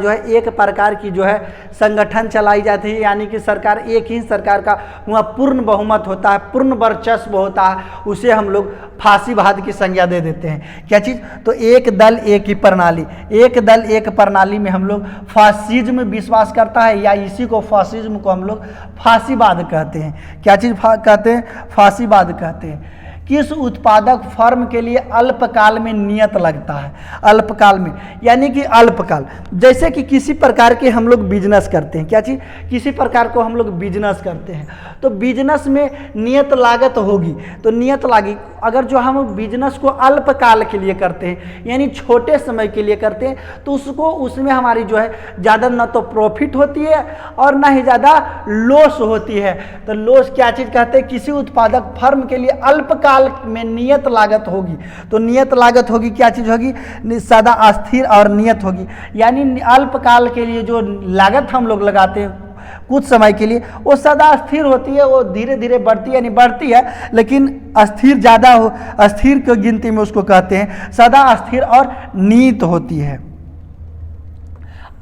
है एक प्रकार की जो है संगठन चलाई जाती है, यानी कि सरकार, एक ही सरकार का वहाँ पूर्ण बहुमत होता है, पूर्ण वर्चस्व होता है, उसे हम लोग फांसीवाद की संज्ञा दे देते हैं। क्या चीज़, तो एक दल एक ही प्रणाली, एक दल एक प्रणाली में हम लोग फासिज्म विश्वास करता है, या इसी को फासिज्म को हम लोग फांसीवाद कहते हैं। क्या चीज़ कहते हैं, फांसीवाद कहते हैं। किस उत्पादक फर्म के लिए अल्पकाल में नियत लगता है? अल्पकाल में यानी कि अल्पकाल, जैसे कि किसी प्रकार के हम लोग बिजनेस करते हैं, क्या चीज़, किसी प्रकार को हम लोग बिजनेस करते हैं, तो बिजनेस में नियत लागत होगी। तो नियत लागत अगर जो हम बिजनेस को अल्पकाल के लिए करते हैं यानी छोटे समय के लिए करते हैं, तो उसको उसमें हमारी जो है ज़्यादा ना तो प्रॉफिट होती है और ना ही ज़्यादा लॉस होती है। तो लॉस क्या चीज़ कहते हैं? किसी उत्पादक फर्म के लिए अल्पकाल में नियत लागत होगी। तो नियत लागत होगी, क्या चीज़ होगी? सदा अस्थिर और नियत होगी। यानी अल्पकाल के लिए जो लागत हम लोग लगाते हैं कुछ समय के लिए, वो सदा स्थिर होती है, वो धीरे धीरे बढ़ती है, यानी बढ़ती है लेकिन अस्थिर ज़्यादा हो, अस्थिर की गिनती में उसको कहते हैं, सदा स्थिर और नियत होती है।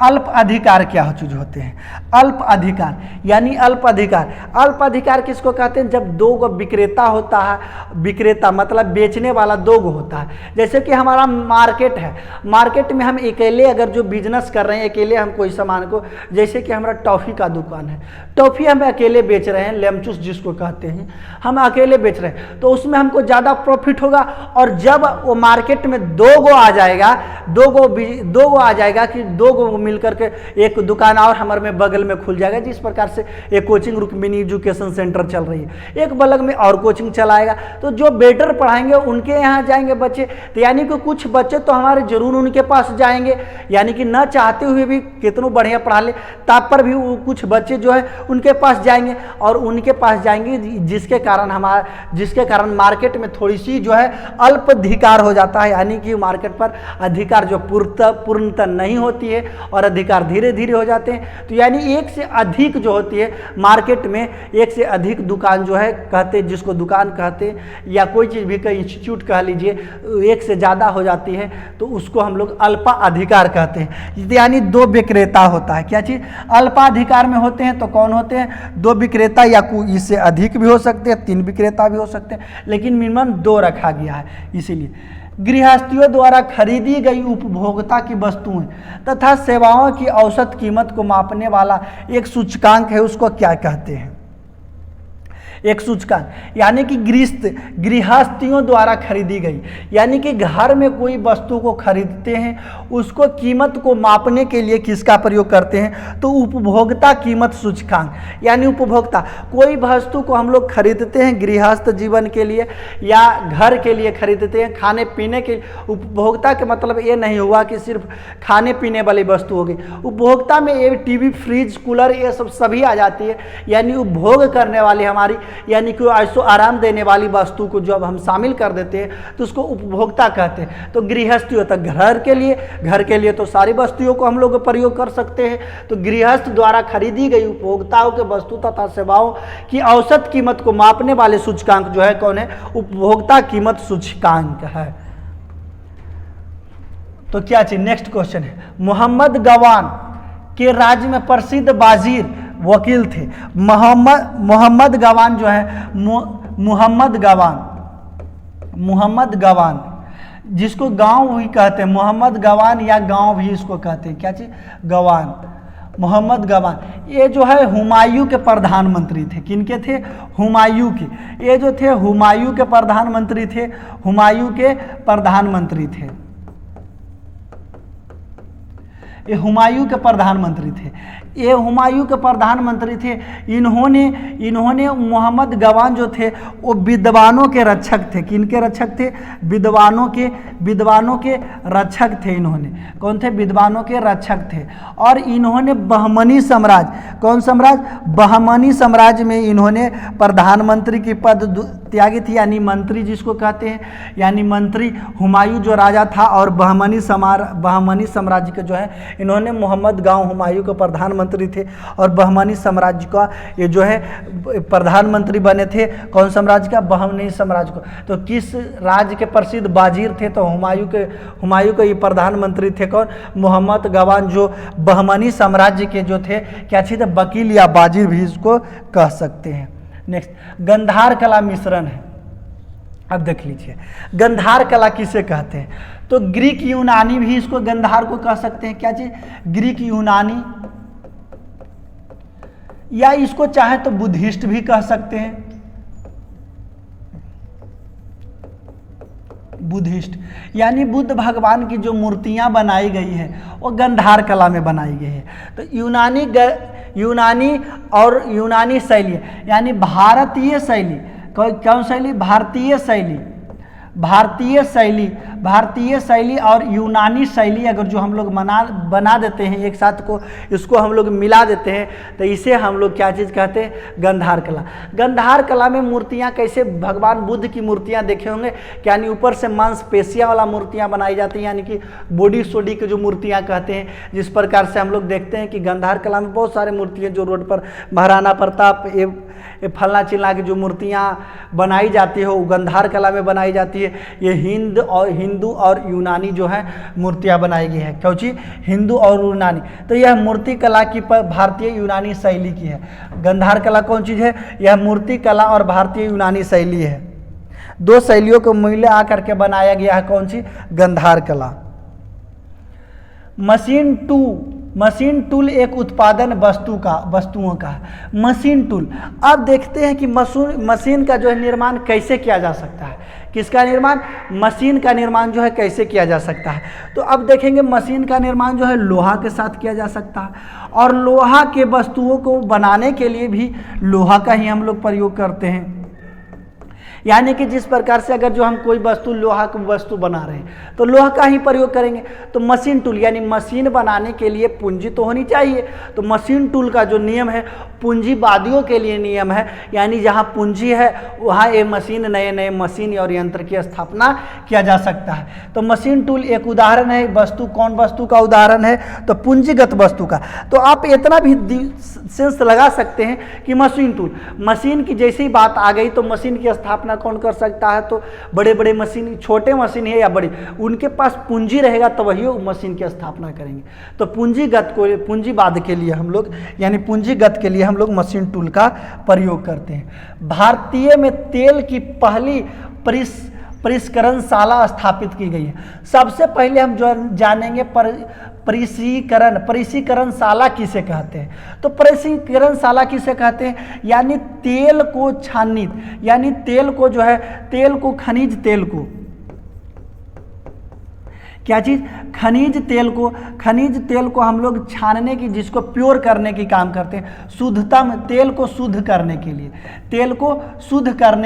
अल्प अधिकार क्या चीज होते हैं? अल्प अधिकार यानी अल्प अधिकार, अल्प अधिकार किसको कहते हैं? जब दो गो विक्रेता होता है, विक्रेता मतलब बेचने वाला दो गो होता है। जैसे कि हमारा मार्केट है, मार्केट में हम अकेले अगर जो बिजनेस कर रहे हैं, अकेले हम कोई सामान को, जैसे कि हमारा टॉफ़ी का दुकान है, टॉफ़ी हम अकेले बेच रहे हैं, लेमचूस जिसको कहते हैं, हम अकेले बेच रहे हैं, तो उसमें हमको ज़्यादा प्रॉफिट होगा। और जब वो मार्केट में दो गो आ जाएगा, दो गो आ जाएगा कि दो गो मिलकर के एक दुकान और हमारे में बगल में खुल जाएगा, जिस प्रकार से एक कोचिंग रुक्मिणी एजुकेशन सेंटर चल रही है, एक बगल में और कोचिंग चलाएगा, तो जो बेटर पढ़ाएंगे उनके यहाँ जाएंगे बच्चे। तो यानी कि कुछ बच्चे तो हमारे जरूर उनके पास जाएंगे, यानी कि न चाहते हुए भी कितनों बढ़िया पढ़ा ले तब पर भी कुछ बच्चे जो है उनके पास जाएंगे, और उनके पास जाएंगे जिसके कारण मार्केट में थोड़ी सी जो है अल्प अधिकार हो जाता है, यानी कि मार्केट पर अधिकार जो पूर्णतः नहीं होती है और अधिकार धीरे धीरे हो जाते हैं। तो यानी एक से अधिक जो होती है मार्केट में, एक से अधिक दुकान जो है कहते हैं, जिसको दुकान कहते हैं, या कोई चीज़ भी का इंस्टीट्यूट कह लीजिए, एक से ज़्यादा हो जाती है तो उसको हम लोग अल्पाधिकार कहते हैं। यानी दो विक्रेता होता है, क्या चीज़, अल्पाधिकार में होते हैं तो कौन होते हैं? दो विक्रेता, या इससे अधिक भी हो सकते हैं, तीन विक्रेता भी हो सकते हैं, लेकिन मिनिमम दो रखा गया है। इसीलिए गृहस्थियों द्वारा खरीदी गई उपभोक्ता की वस्तुएं तथा सेवाओं की औसत कीमत को मापने वाला एक सूचकांक है, उसको क्या कहते हैं? एक सूचकांक यानी कि गृहस्थियों द्वारा खरीदी गई, यानी कि घर में कोई वस्तु को खरीदते हैं, उसको कीमत को मापने के लिए किसका प्रयोग करते हैं? तो उपभोक्ता कीमत सूचकांक। यानी उपभोक्ता, कोई वस्तु को हम लोग खरीदते हैं गृहस्थ जीवन के लिए या घर के लिए खरीदते हैं, खाने पीने के। उपभोक्ता के मतलब ये नहीं हुआ कि सिर्फ खाने पीने वाली वस्तु होगी, उपभोक्ता में ये टीवी, फ्रिज, कूलर ये सब सभी आ जाती है। यानी उपभोग करने वाली हमारी, यानी कि ऐसो आराम देने वाली वस्तु को जब हम शामिल कर देते हैं तो उसको उपभोक्ता कहते हैं। तो गृहस्थी होता है घर के लिए तो सारी वस्तुओं को हम लोग प्रयोग कर सकते हैं। तो गृहस्थ द्वारा खरीदी गई उपभोक्ताओं के वस्तु तथा सेवाओं की औसत कीमत को मापने वाले सूचकांक जो है कौन है? उपभोक्ता कीमत सूचकांक है। तो क्या चीज, नेक्स्ट क्वेश्चन है, मोहम्मद गवान के राज्य में प्रसिद्ध बाजीर वकील थे। मोहम्मद गवान जो है, मोहम्मद गवान जिसको गांव भी कहते हैं, मोहम्मद गवान या गांव भी इसको कहते हैं, क्या चीज, गवान, मोहम्मद गवान। ये जो है हुमायूं के प्रधानमंत्री थे। किनके थे? हुमायूं के। ये जो थे हुमायूं के प्रधानमंत्री थे, हुमायूं के प्रधानमंत्री थे, ये हुमायूं के प्रधानमंत्री थे। ये हुमायूं के प्रधानमंत्री थे। इन्होंने मोहम्मद गवान जो थे वो विद्वानों के रक्षक थे। किनके रक्षक थे? विद्वानों के रक्षक थे। इन्होंने कौन थे? विद्वानों के रक्षक थे। और इन्होंने बहमनी साम्राज्य, कौन साम्राज्य? बहमनी साम्राज्य में इन्होंने प्रधानमंत्री की पद त्यागी थी, यानी मंत्री जिसको कहते हैं, यानी मंत्री हुमायूं जो राजा था और बहमनी साम्राज्य के जो है इन्होंने मोहम्मद गांव हुमायूं के प्रधानमंत्री थे और बहमनी साम्राज्य का ये जो है प्रधानमंत्री बने थे। कौन साम्राज्य का? बहमनी साम्राज्य को। तो किस राज्य के प्रसिद्ध बाजीर थे? तो हुमायूं के ये प्रधानमंत्री थे। कौन? मोहम्मद गवान, जो बहमनी साम्राज्य के जो थे, क्या थे? वकील या बाजीर भी इसको कह सकते हैं। नेक्स्ट, गंधार कला मिश्रण है। अब देख लीजिए गंधार कला किसे कहते हैं? तो ग्रीक यूनानी भी इसको गंधार को कह सकते हैं। क्या चीज? ग्रीक यूनानी, या इसको चाहे तो बुद्धिस्ट भी कह सकते हैं। बुद्धिस्ट, यानी बुद्ध भगवान की जो मूर्तियां बनाई गई है वो गंधार कला में बनाई गई है। तो यूनानी और यूनानी शैली यानी भारतीय शैली, कौन शैली? भारतीय शैली और यूनानी शैली अगर जो हम लोग बना देते हैं एक साथ को, इसको हम लोग मिला देते हैं तो इसे हम लोग क्या चीज़ कहते हैं? गंधार कला। गंधार कला में मूर्तियां कैसे, भगवान बुद्ध की मूर्तियां देखे होंगे, यानी ऊपर से मांसपेशियां वाला मूर्तियां बनाई जाती हैं, यानी कि बॉडी सोडी की जो मूर्तियां कहते हैं, जिस प्रकार से हम लोग देखते हैं कि गंधार कला में बहुत सारे मूर्तियाँ जो रोड पर महाराणा प्रताप ये फलना चिल्ला की जो मूर्तियाँ बनाई जाती है वो गंधार कला में बनाई जाती है। ये हिंदू और यूनानी जो है मूर्तियाँ बनाई गई है। क्यों चीज? हिंदू और यूनानी। तो यह मूर्ति कला की भारतीय यूनानी शैली की है। गंधार कला कौन चीज़ है? यह मूर्ति कला और भारतीय यूनानी शैली है। दो शैलियों को मिले आकर के बनाया गया है कौन सी? गंधार कला। मशीन टूल एक उत्पादन वस्तुओं का मशीन टूल। अब देखते हैं कि मशीन का जो है निर्माण कैसे किया जा सकता है। किसका निर्माण? मशीन का निर्माण जो है कैसे किया जा सकता है। तो अब देखेंगे मशीन का निर्माण जो है लोहा के साथ किया जा सकता है, और लोहा के वस्तुओं को बनाने के लिए भी लोहा का ही हम लोग प्रयोग करते हैं। यानी कि जिस प्रकार से अगर जो हम कोई वस्तु लोहा की वस्तु बना रहे हैं तो लोहा का ही प्रयोग करेंगे। तो मशीन टूल यानी मशीन बनाने के लिए पूंजी तो होनी चाहिए। तो मशीन टूल का जो नियम है पूंजीवादियों के लिए नियम है, यानी जहाँ पूंजी है वहाँ ये मशीन नए मशीन और यंत्र की स्थापना किया जा सकता है। तो मशीन टूल एक उदाहरण है। वस्तु कौन वस्तु का उदाहरण है? तो पूंजीगत वस्तु का। तो आप इतना भी सेंस लगा सकते हैं कि मशीन टूल, मशीन की जैसी बात आ गई तो मशीन की स्थापना कौन कर सकता है? तो बड़े बड़े मशीन, छोटे मशीन है या बड़ी, उनके पास पूंजी रहेगा तो वही मशीन की स्थापना करेंगे। तो पूंजीवाद के लिए हम लोग यानी पूंजीगत के लिए हम लोग मशीन टूल का प्रयोग करते हैं। भारतीय में तेल की पहली परिष्करणशाला स्थापित की गई है। सबसे पहले हम जो जानेंगे परिष्करणशाला किसे कहते हैं। तो परिष्करणशाला किसे कहते हैं? यानी तेल को छानित, यानी तेल को जो है तेल को खनिज तेल को क्या चीज़? खनिज तेल को हम लोग छानने की, जिसको प्योर करने की काम करते हैं। शुद्धतम तेल को शुद्ध करने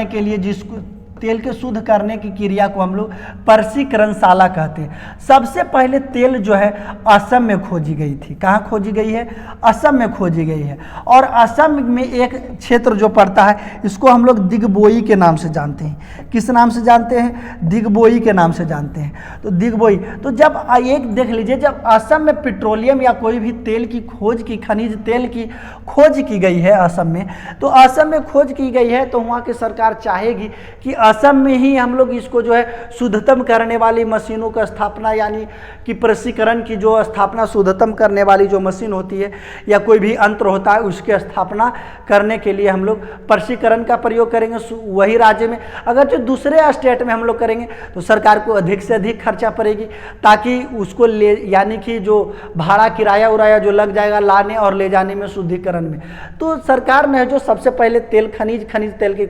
के लिए जिसको तेल के शुद्ध करने की क्रिया को हम लोग परिष्करणशाला कहते हैं। सबसे पहले तेल जो है असम में खोजी गई थी। कहाँ खोजी गई है? असम में खोजी गई है। और असम में एक क्षेत्र जो पड़ता है इसको हम लोग दिग्बोई के नाम से जानते हैं। किस नाम से जानते हैं? दिग्बोई के नाम से जानते हैं। तो दिग्बोई, तो जब एक देख लीजिए, जब असम में पेट्रोलियम या कोई भी तेल की खोज की, खनिज तेल की खोज की गई है असम में, तो असम में खोज की गई है तो वहाँ की सरकार चाहेगी कि असम में ही हम लोग इसको जो है शुद्धतम करने वाली मशीनों का स्थापना, यानी कि परिष्करण की जो स्थापना, शुद्धतम करने वाली जो मशीन होती है या कोई भी यंत्र होता है उसकी स्थापना करने के लिए हम लोग परिष्करण का प्रयोग करेंगे वही राज्य में। अगर जो दूसरे स्टेट में हम लोग करेंगे तो सरकार को अधिक से अधिक खर्चा पड़ेगी, ताकि उसको यानी कि जो भाड़ा किराया उराया जो लग जाएगा लाने और ले जाने में, शुद्धिकरण में। तो सरकार ने जो सबसे पहले खनिज तेल की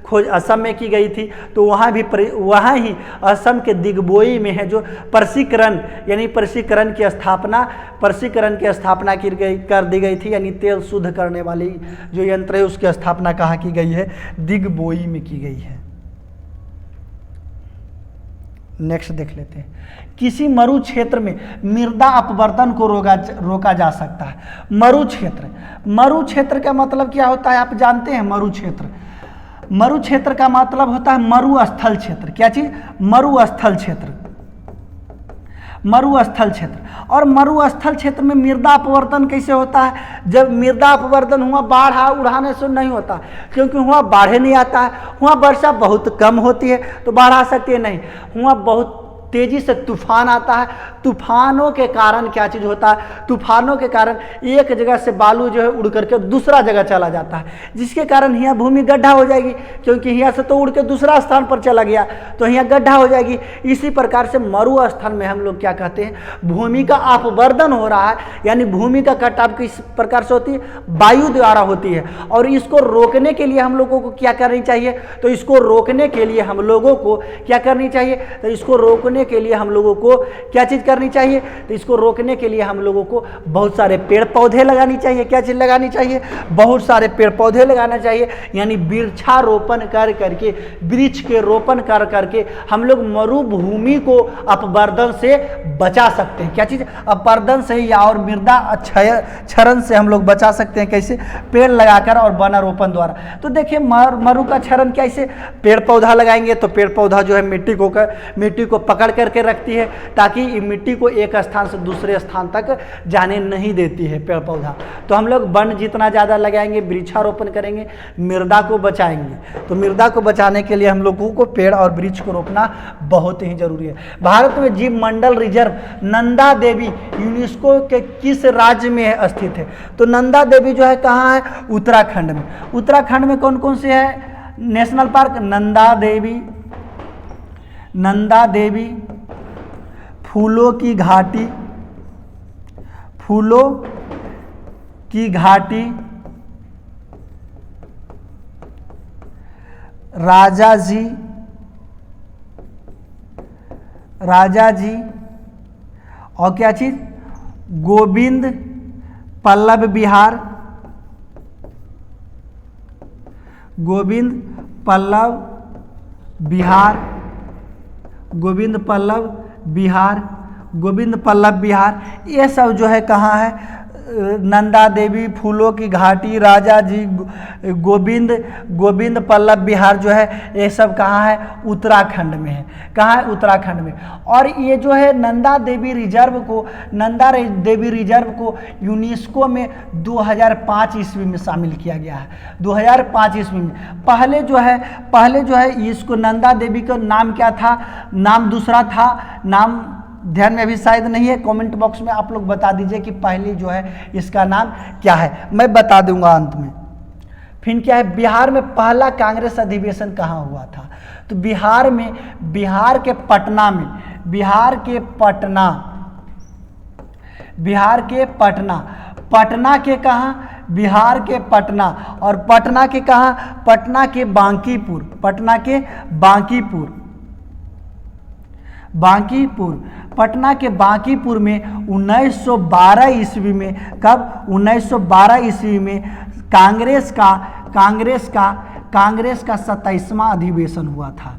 खोज असम में की गई थी, तो वहाँ ही असम के दिग्बोई में है जो परिष्करण की स्थापना कर दी गई थी, यानी तेल शुद्ध करने वाली जो यंत्र है उसकी स्थापना कहाँ की गई है? दिग्बोई में की गई है। नेक्स्ट देख लेते हैं। किसी मरु क्षेत्र में मृदा अपवर्तन को रोका जा सकता है। मरु क्षेत्र का मतलब क्या होता है? आप जानते हैं मरु क्षेत्र का मतलब होता है मरुस्थल क्षेत्र। क्या चीज? मरुस्थल क्षेत्र। और मरुस्थल क्षेत्र में मृदा अपवर्तन कैसे होता है? जब मृदा अपवर्तन हुआ बाढ़ उड़ाने से नहीं होता, क्योंकि वहाँ बाढ़ नहीं आता है, वहाँ वर्षा बहुत कम होती है तो बाढ़ आ सकती है नहीं, वहाँ बहुत तेजी से तूफान आता है। तूफानों के कारण क्या चीज़ होता है, तूफानों के कारण एक जगह से बालू जो है उड़ करके दूसरा जगह चला जाता है, जिसके कारण यहाँ भूमि गड्ढा हो जाएगी, क्योंकि यहाँ से तो उड़ के दूसरा स्थान पर चला गया तो यहाँ गड्ढा हो जाएगी। इसी प्रकार से मरुस्थल में हम लोग क्या कहते हैं, भूमि का अपवर्दन हो रहा है, यानी भूमि का कटाव किस प्रकार से होती है, वायु द्वारा होती है। और इसको रोकने के लिए हम लोगों को क्या करनी चाहिए, तो इसको रोकने के लिए हम लोगों को क्या करनी चाहिए, तो इसको रोकने के लिए हम लोगों को क्या चीज़ करनी चाहिए, तो इसको रोकने के लिए हम लोगों को बहुत सारे पेड़ पौधे लगानी चाहिए। क्या चीज़ लगानी चाहिए, बहुत सारे पेड़ पौधे लगाना चाहिए, यानी वृक्षारोपण कर करके, वृक्ष के रोपण कर करके हम लोग मरुभूमि को अपवर्दन से बचा सकते हैं। क्या चीज़, अपवर्दन से या और मृदा क्षरण से हम लोग बचा सकते हैं। कैसे, पेड़ लगाकर और वनारोपण द्वारा। तो देखिए मरु का क्षरण कैसे, पेड़ पौधा लगाएंगे तो पेड़ पौधा जो है मिट्टी को पकड़ करके रखती है, ताकि मिट्टी को एक स्थान से दूसरे स्थान तक जाने नहीं देती है पेड़ पौधा। तो हम लोग वन जितना ज़्यादा लगाएंगे, वृक्षारोपण करेंगे, मृदा को बचाएंगे। तो मृदा को बचाने के लिए हम लोगों को पेड़ और वृक्ष को रोपना बहुत ही जरूरी है। भारत में जीव मंडल रिजर्व नंदा देवी यूनेस्को के किस राज्य में स्थित है, तो नंदा देवी जो है कहाँ है, उत्तराखंड में। उत्तराखंड में कौन कौन से है नेशनल पार्क, नंदा देवी, फूलों की घाटी, राजा जी और क्या चीज, गोविंद पल्लव विहार, ये सब जो है कहाँ है, नंदा देवी, फूलों की घाटी, राजा जी, गोविंद पल्लव विहार जो है ये सब कहाँ है, उत्तराखंड में है। कहाँ है, उत्तराखंड में। और ये जो है नंदा देवी रिजर्व को यूनेस्को में 2005 ईस्वी में शामिल किया गया है। 2005 ईस्वी में। पहले जो है इसको नंदा देवी का नाम क्या था, नाम दूसरा था, नाम ध्यान में अभी शायद नहीं है, कमेंट बॉक्स में आप लोग बता दीजिए कि पहले जो है इसका नाम क्या है, मैं बता दूंगा अंत में। फिर क्या है, बिहार में पहला कांग्रेस अधिवेशन कहाँ हुआ था, तो बिहार के पटना के कहाँ, बिहार के पटना, और पटना के कहाँ, पटना के बांकीपुर, पटना के बांकीपुर में 1912 ईस्वी में, कब, 1912 ईस्वी में कांग्रेस का 27वां अधिवेशन हुआ था।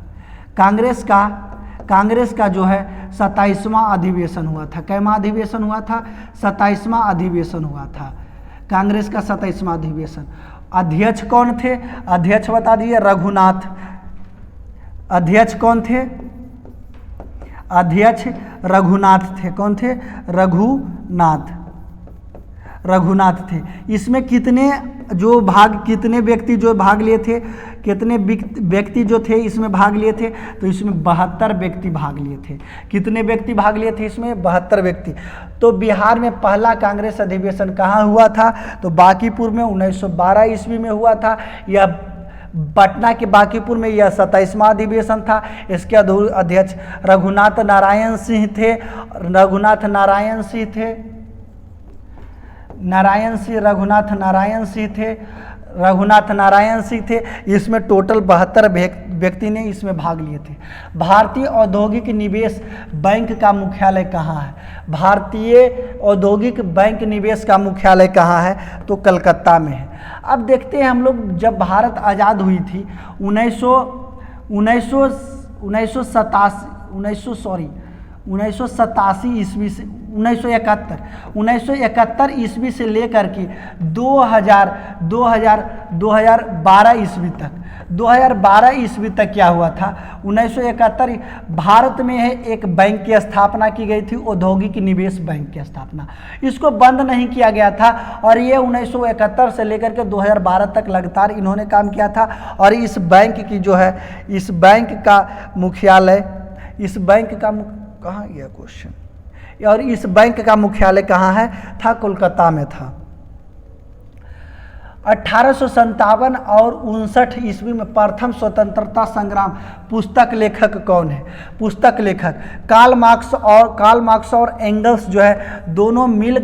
कांग्रेस का जो है 27वां अधिवेशन हुआ था। कैवां अधिवेशन हुआ था, 27वां अधिवेशन हुआ था कांग्रेस का 27वां अधिवेशन। अध्यक्ष कौन थे, अध्यक्ष बता दीजिए, रघुनाथ। अध्यक्ष कौन थे, अध्यक्ष रघुनाथ थे। कौन थे, रघुनाथ थे। इसमें कितने व्यक्ति जो भाग लिए थे, कितने व्यक्ति जो थे इसमें भाग लिए थे, तो इसमें 72 व्यक्ति भाग लिए थे। कितने व्यक्ति भाग लिए थे इसमें, 72 व्यक्ति। तो बिहार में पहला कांग्रेस अधिवेशन कहाँ हुआ था, तो बांकीपुर में 1912 ईस्वी में हुआ था। यह पटना के बांकीपुर में यह 27वां अधिवेशन था। इसके अध्यक्ष रघुनाथ नारायण सिंह थे। इसमें टोटल 72 व्यक्ति ने इसमें भाग लिए थे। भारतीय औद्योगिक निवेश बैंक का मुख्यालय कहाँ है, भारतीय औद्योगिक बैंक निवेश का मुख्यालय कहाँ है, तो कलकत्ता में है। अब देखते हैं हम लोग, जब भारत आज़ाद हुई थी 1971 ईस्वी से लेकर के 2012 ईस्वी तक क्या हुआ था, 1971 भारत में है एक बैंक की स्थापना की गई थी, औद्योगिक निवेश बैंक की स्थापना। इसको बंद नहीं किया गया था और ये 1971 से लेकर के 2012 तक लगातार इन्होंने काम किया था। और इस बैंक की जो है, इस बैंक का मुख्यालय कहाँ गया क्वेश्चन। और इस बैंक का मुख्यालय कहाँ है? था कोलकाता में था। 1857 और 59 ईस्वी में प्रथम स्वतंत्रता संग्राम पुस्तक लेखक कौन है? पुस्तक लेखक कार्ल मार्क्स और एंगल्स जो है दोनों मिल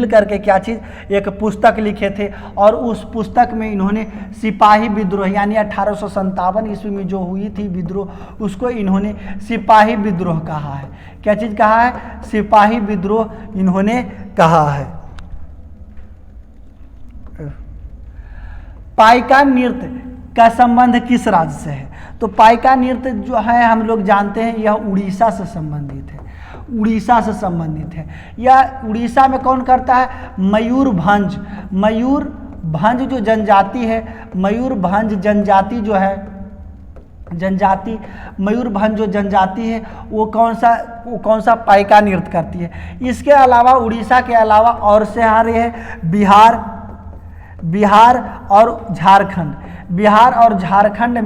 करके क्या चीज़ एक पुस्तक लिखे थे, और उस पुस्तक में इन्होंने सिपाही विद्रोह यानी 1857 ईस्वी में जो हुई थी विद्रोह, उसको इन्होंने सिपाही विद्रोह कहा है। क्या चीज़ कहा है? सिपाही विद्रोह इन्होंने कहा है। पाइका नृत्य का संबंध किस राज्य से है? तो पाइका नृत्य जो है हम लोग जानते हैं यह उड़ीसा से संबंधित है, उड़ीसा से संबंधित है। यह उड़ीसा में कौन करता है? मयूरभंज। मयूरभंज जो जनजाति है, मयूरभंज जनजाति जो है, मयूरभंज जो जनजाति है वो कौन सा पाइका नृत्य करती है। इसके अलावा उड़ीसा के अलावा और से आ रहे हैं बिहार और झारखंड। बिहार और झारखंड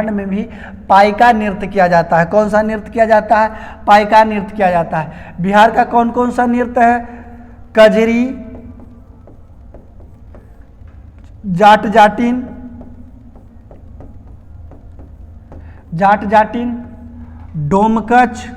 में भी पाइका नृत्य किया जाता है। कौन सा नृत्य किया जाता है? पाइका नृत्य किया जाता है। बिहार का कौन कौन सा नृत्य है? कजरी, जाट जाटिन, डोमकच,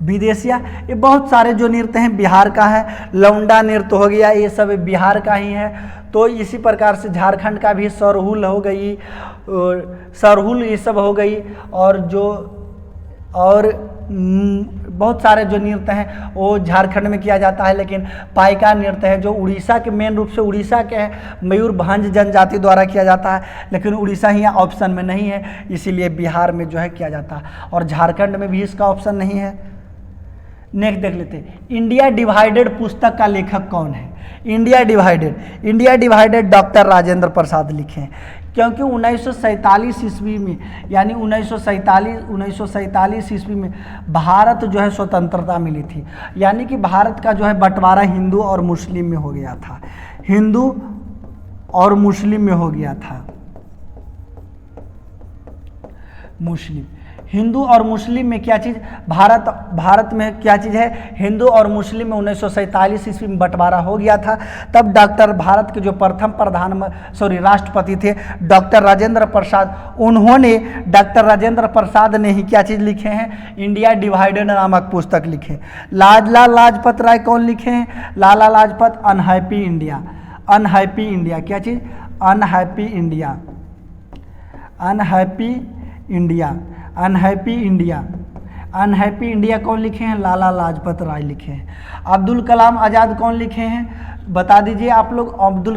विदेशिया, ये बहुत सारे जो नृत्य हैं बिहार का है। लौंडा नृत्य हो गया, ये सब बिहार का ही है। तो इसी प्रकार से झारखंड का भी सरहुल हो गई, सरहुल ये सब हो गई, और बहुत सारे जो नृत्य हैं वो झारखंड में किया जाता है। लेकिन पाइका नृत्य है जो उड़ीसा के मेन रूप से उड़ीसा के है, मयूरभंज जनजाति द्वारा किया जाता है, लेकिन उड़ीसा ही यहाँ ऑप्शन में नहीं है, इसीलिए बिहार में जो है किया जाता है, और झारखंड में भी इसका ऑप्शन नहीं है। नेक्स्ट देख लेते हैं, इंडिया डिवाइडेड पुस्तक का लेखक कौन है? India divided doctor Rajendra Prasad लिखे हैं, क्योंकि 1947 ईस्वी में यानी 1947 ईस्वी में भारत जो है स्वतंत्रता मिली थी, यानी कि भारत का जो है बंटवारा हिंदू और मुस्लिम में हो गया था, हिंदू और मुस्लिम में हो गया था। मुस्लिम, हिंदू और मुस्लिम में क्या चीज़, भारत में क्या चीज़ है? हिंदू और मुस्लिम में 1947 ईस्वी में बंटवारा हो गया था। तब भारत के जो प्रथम राष्ट्रपति थे डॉक्टर राजेंद्र प्रसाद, उन्होंने डॉक्टर राजेंद्र प्रसाद ने ही क्या चीज़ लिखे हैं? इंडिया डिवाइडेड नामक पुस्तक लिखे। लाला लाजपत राय कौन लिखे हैं? Lala Lajpat unhappy India. क्या चीज़? अनहैप्पी इंडिया कौन लिखे हैं? लाला लाजपत राय लिखे हैं। अब्दुल कलाम आज़ाद कौन लिखे हैं? बता दीजिए आप लोग। अब्दुल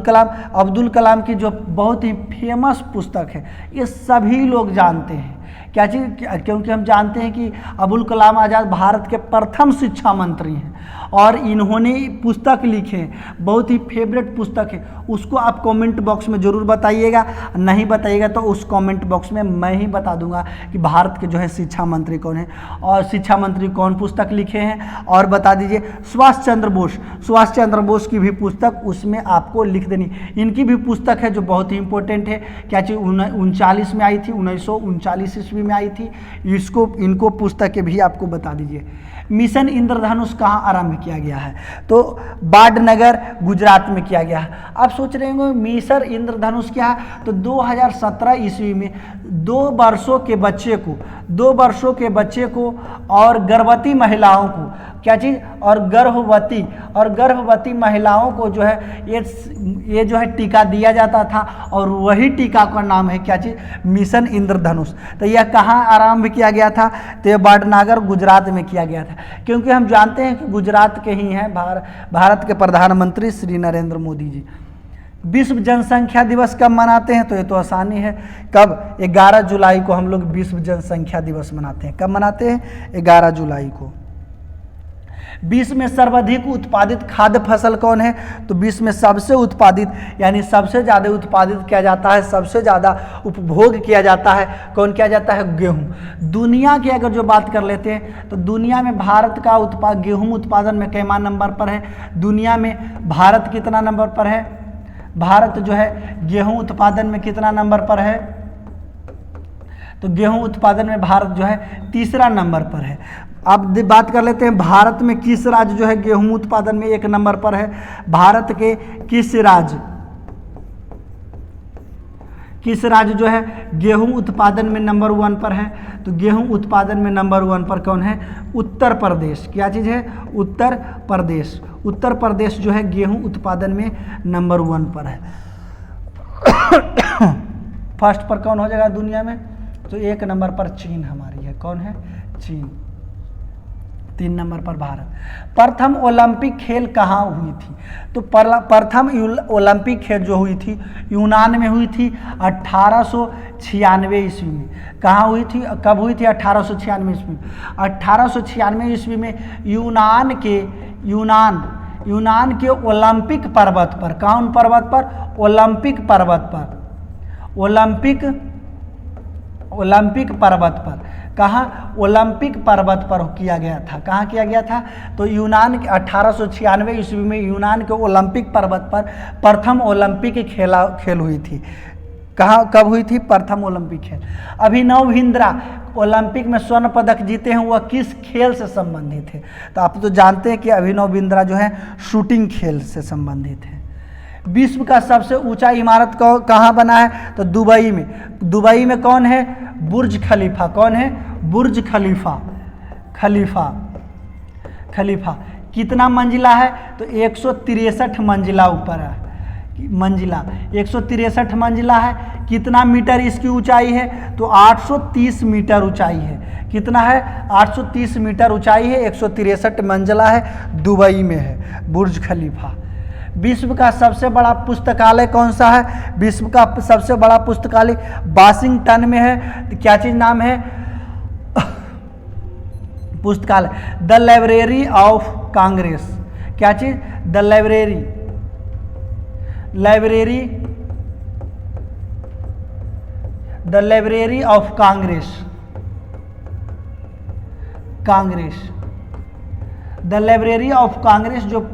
कलाम की जो बहुत ही फेमस पुस्तक है, ये सभी लोग जानते हैं। क्या चीज़? क्योंकि हम जानते हैं कि अब्दुल कलाम आज़ाद भारत के प्रथम शिक्षा मंत्री हैं, और इन्होंने पुस्तक लिखे हैं, बहुत ही फेवरेट पुस्तक है। उसको आप कमेंट बॉक्स में ज़रूर बताइएगा, नहीं बताइएगा तो उस कमेंट बॉक्स में मैं ही बता दूंगा कि भारत के जो है शिक्षा मंत्री कौन है, और शिक्षा मंत्री कौन पुस्तक लिखे हैं। और बता दीजिए सुभाष चंद्र बोस की भी पुस्तक उसमें आपको लिख देनी। इनकी भी पुस्तक है जो बहुत ही इंपॉर्टेंट है। क्या चीज़? 1939 में आई थी, 1939 ईस्वी में आई थी। इनको पुस्तकें भी आपको बता दीजिए। मिशन इंद्रधनुष कहाँ आरंभ किया गया है? तो बाडनगर गुजरात में किया गया है। आप सोच रहे होंगे मिशन इंद्रधनुष क्या है? तो 2017 ईस्वी में 2 वर्षों के बच्चे को और गर्भवती महिलाओं को क्या चीज़, और गर्भवती महिलाओं को जो है ये जो है टीका दिया जाता था, और वही टीका का नाम है क्या चीज़? मिशन इंद्रधनुष। तो यह कहाँ आरंभ किया गया था? तो यह बाडनगर गुजरात में किया गया था, क्योंकि हम जानते हैं कि गुजरात के ही हैं भारत के प्रधानमंत्री श्री नरेंद्र मोदी जी। विश्व जनसंख्या दिवस कब मनाते हैं? तो ये तो आसानी है, कब? 11 जुलाई को हम लोग विश्व जनसंख्या दिवस मनाते हैं। कब मनाते हैं? 11 जुलाई को। विश्व में सर्वाधिक उत्पादित खाद्य फसल कौन है? तो विश्व में सबसे उत्पादित यानी सबसे ज़्यादा उत्पादित किया जाता है, सबसे ज़्यादा उपभोग किया जाता है, कौन किया जाता है? गेहूँ। दुनिया की अगर जो बात कर लेते हैं तो दुनिया में भारत का गेहूँ उत्पादन में कैमा नंबर पर है? दुनिया में भारत कितना नंबर पर है? भारत जो है गेहूँ उत्पादन में कितना नंबर पर है? तो गेहूँ उत्पादन में भारत जो है तीसरा नंबर पर है। अब बात कर लेते हैं भारत में किस राज्य जो है गेहूं उत्पादन में 1 नंबर पर है? भारत के किस राज्य जो है गेहूं उत्पादन में नंबर 1 पर है? तो गेहूं उत्पादन में नंबर 1 पर कौन है? उत्तर प्रदेश। क्या चीज़ है? उत्तर प्रदेश। उत्तर प्रदेश जो है गेहूं उत्पादन में नंबर 1 पर है। फर्स्ट पर कौन हो जाएगा दुनिया में? तो 1 नंबर पर चीन हमारी है। कौन है? चीन। 3 नंबर पर भारत। प्रथम ओलंपिक खेल कहाँ हुई थी? तो प्रथम ओलंपिक खेल जो हुई थी यूनान में हुई थी 1896 ईस्वी में। कहाँ हुई थी? कब हुई थी? 1896 ईस्वी में। 1896 ईस्वी में यूनान के ओलंपिक पर्वत पर, कौन पर्वत पर? ओलंपिक पर्वत पर। ओलंपिक पर्वत पर। कहाँ? ओलंपिक पर्वत पर किया गया था। कहाँ किया गया था? तो यूनान के 1896 ईस्वी में यूनान के ओलंपिक पर्वत पर प्रथम ओलंपिक खेल हुई थी। कहाँ कब हुई थी? प्रथम ओलंपिक खेल। अभिनव बिंद्रा ओलंपिक में स्वर्ण पदक जीते हैं, वह किस खेल से संबंधित है? तो आप तो जानते हैं कि अभिनव बिंद्रा जो है शूटिंग खेल से संबंधित है। विश्व का सबसे ऊंचा इमारत कहाँ बना है? तो दुबई में। दुबई में कौन है? बुर्ज खलीफा। कौन है? बुर्ज खलीफा। खलीफा कितना मंजिला है? तो 163 मंजिला ऊपर है। 163 मंजिला है। कितना मीटर इसकी ऊंचाई है? तो 830 मीटर ऊंचाई है। कितना है? 830 मीटर ऊंचाई है, 163 मंजिला है, दुबई में है बुर्ज खलीफा। विश्व का सबसे बड़ा पुस्तकालय कौन सा है? विश्व का सबसे बड़ा पुस्तकालय वाशिंगटन में है। तो क्या चीज नाम है पुस्तकालय? The library of Congress. क्या चीज? The library of Congress. The library of Congress जो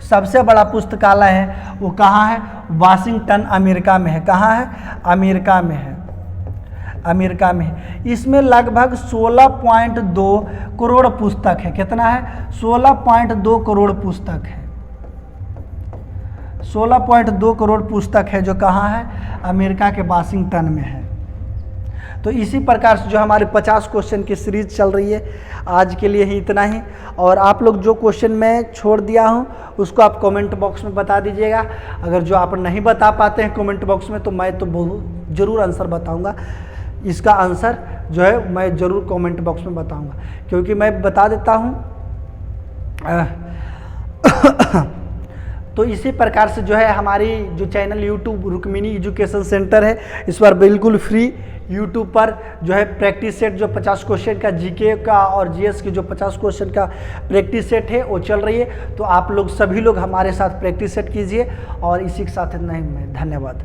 सबसे बड़ा पुस्तकालय है वो कहाँ है? वाशिंगटन अमेरिका में है। कहाँ है? अमेरिका में है। इसमें लगभग 16.2 करोड़ पुस्तक है। कितना है? 16.2 करोड़ पुस्तक है। 16.2 करोड़ पुस्तक है जो कहाँ है? अमेरिका के वाशिंगटन में है। तो इसी प्रकार से जो हमारे 50 क्वेश्चन की सीरीज चल रही है, आज के लिए ही इतना ही। और आप लोग जो क्वेश्चन मैं छोड़ दिया हूँ उसको आप कमेंट बॉक्स में बता दीजिएगा। अगर जो आप नहीं बता पाते हैं कमेंट बॉक्स में तो मैं तो ज़रूर आंसर बताऊँगा। इसका आंसर जो है मैं ज़रूर कमेंट बॉक्स में बताऊँगा, क्योंकि मैं बता देता हूँ। तो इसी प्रकार से जो है हमारी जो channel YouTube Rukmini education centre है, इस पर बिल्कुल फ्री यूट्यूब पर जो है प्रैक्टिस सेट जो 50 क्वेश्चन का जीके का और जीएस के जो 50 क्वेश्चन का प्रैक्टिस सेट है वो चल रही है। तो आप लोग सभी लोग हमारे साथ प्रैक्टिस सेट कीजिए। और इसी के साथ इतना ही, मैं धन्यवाद।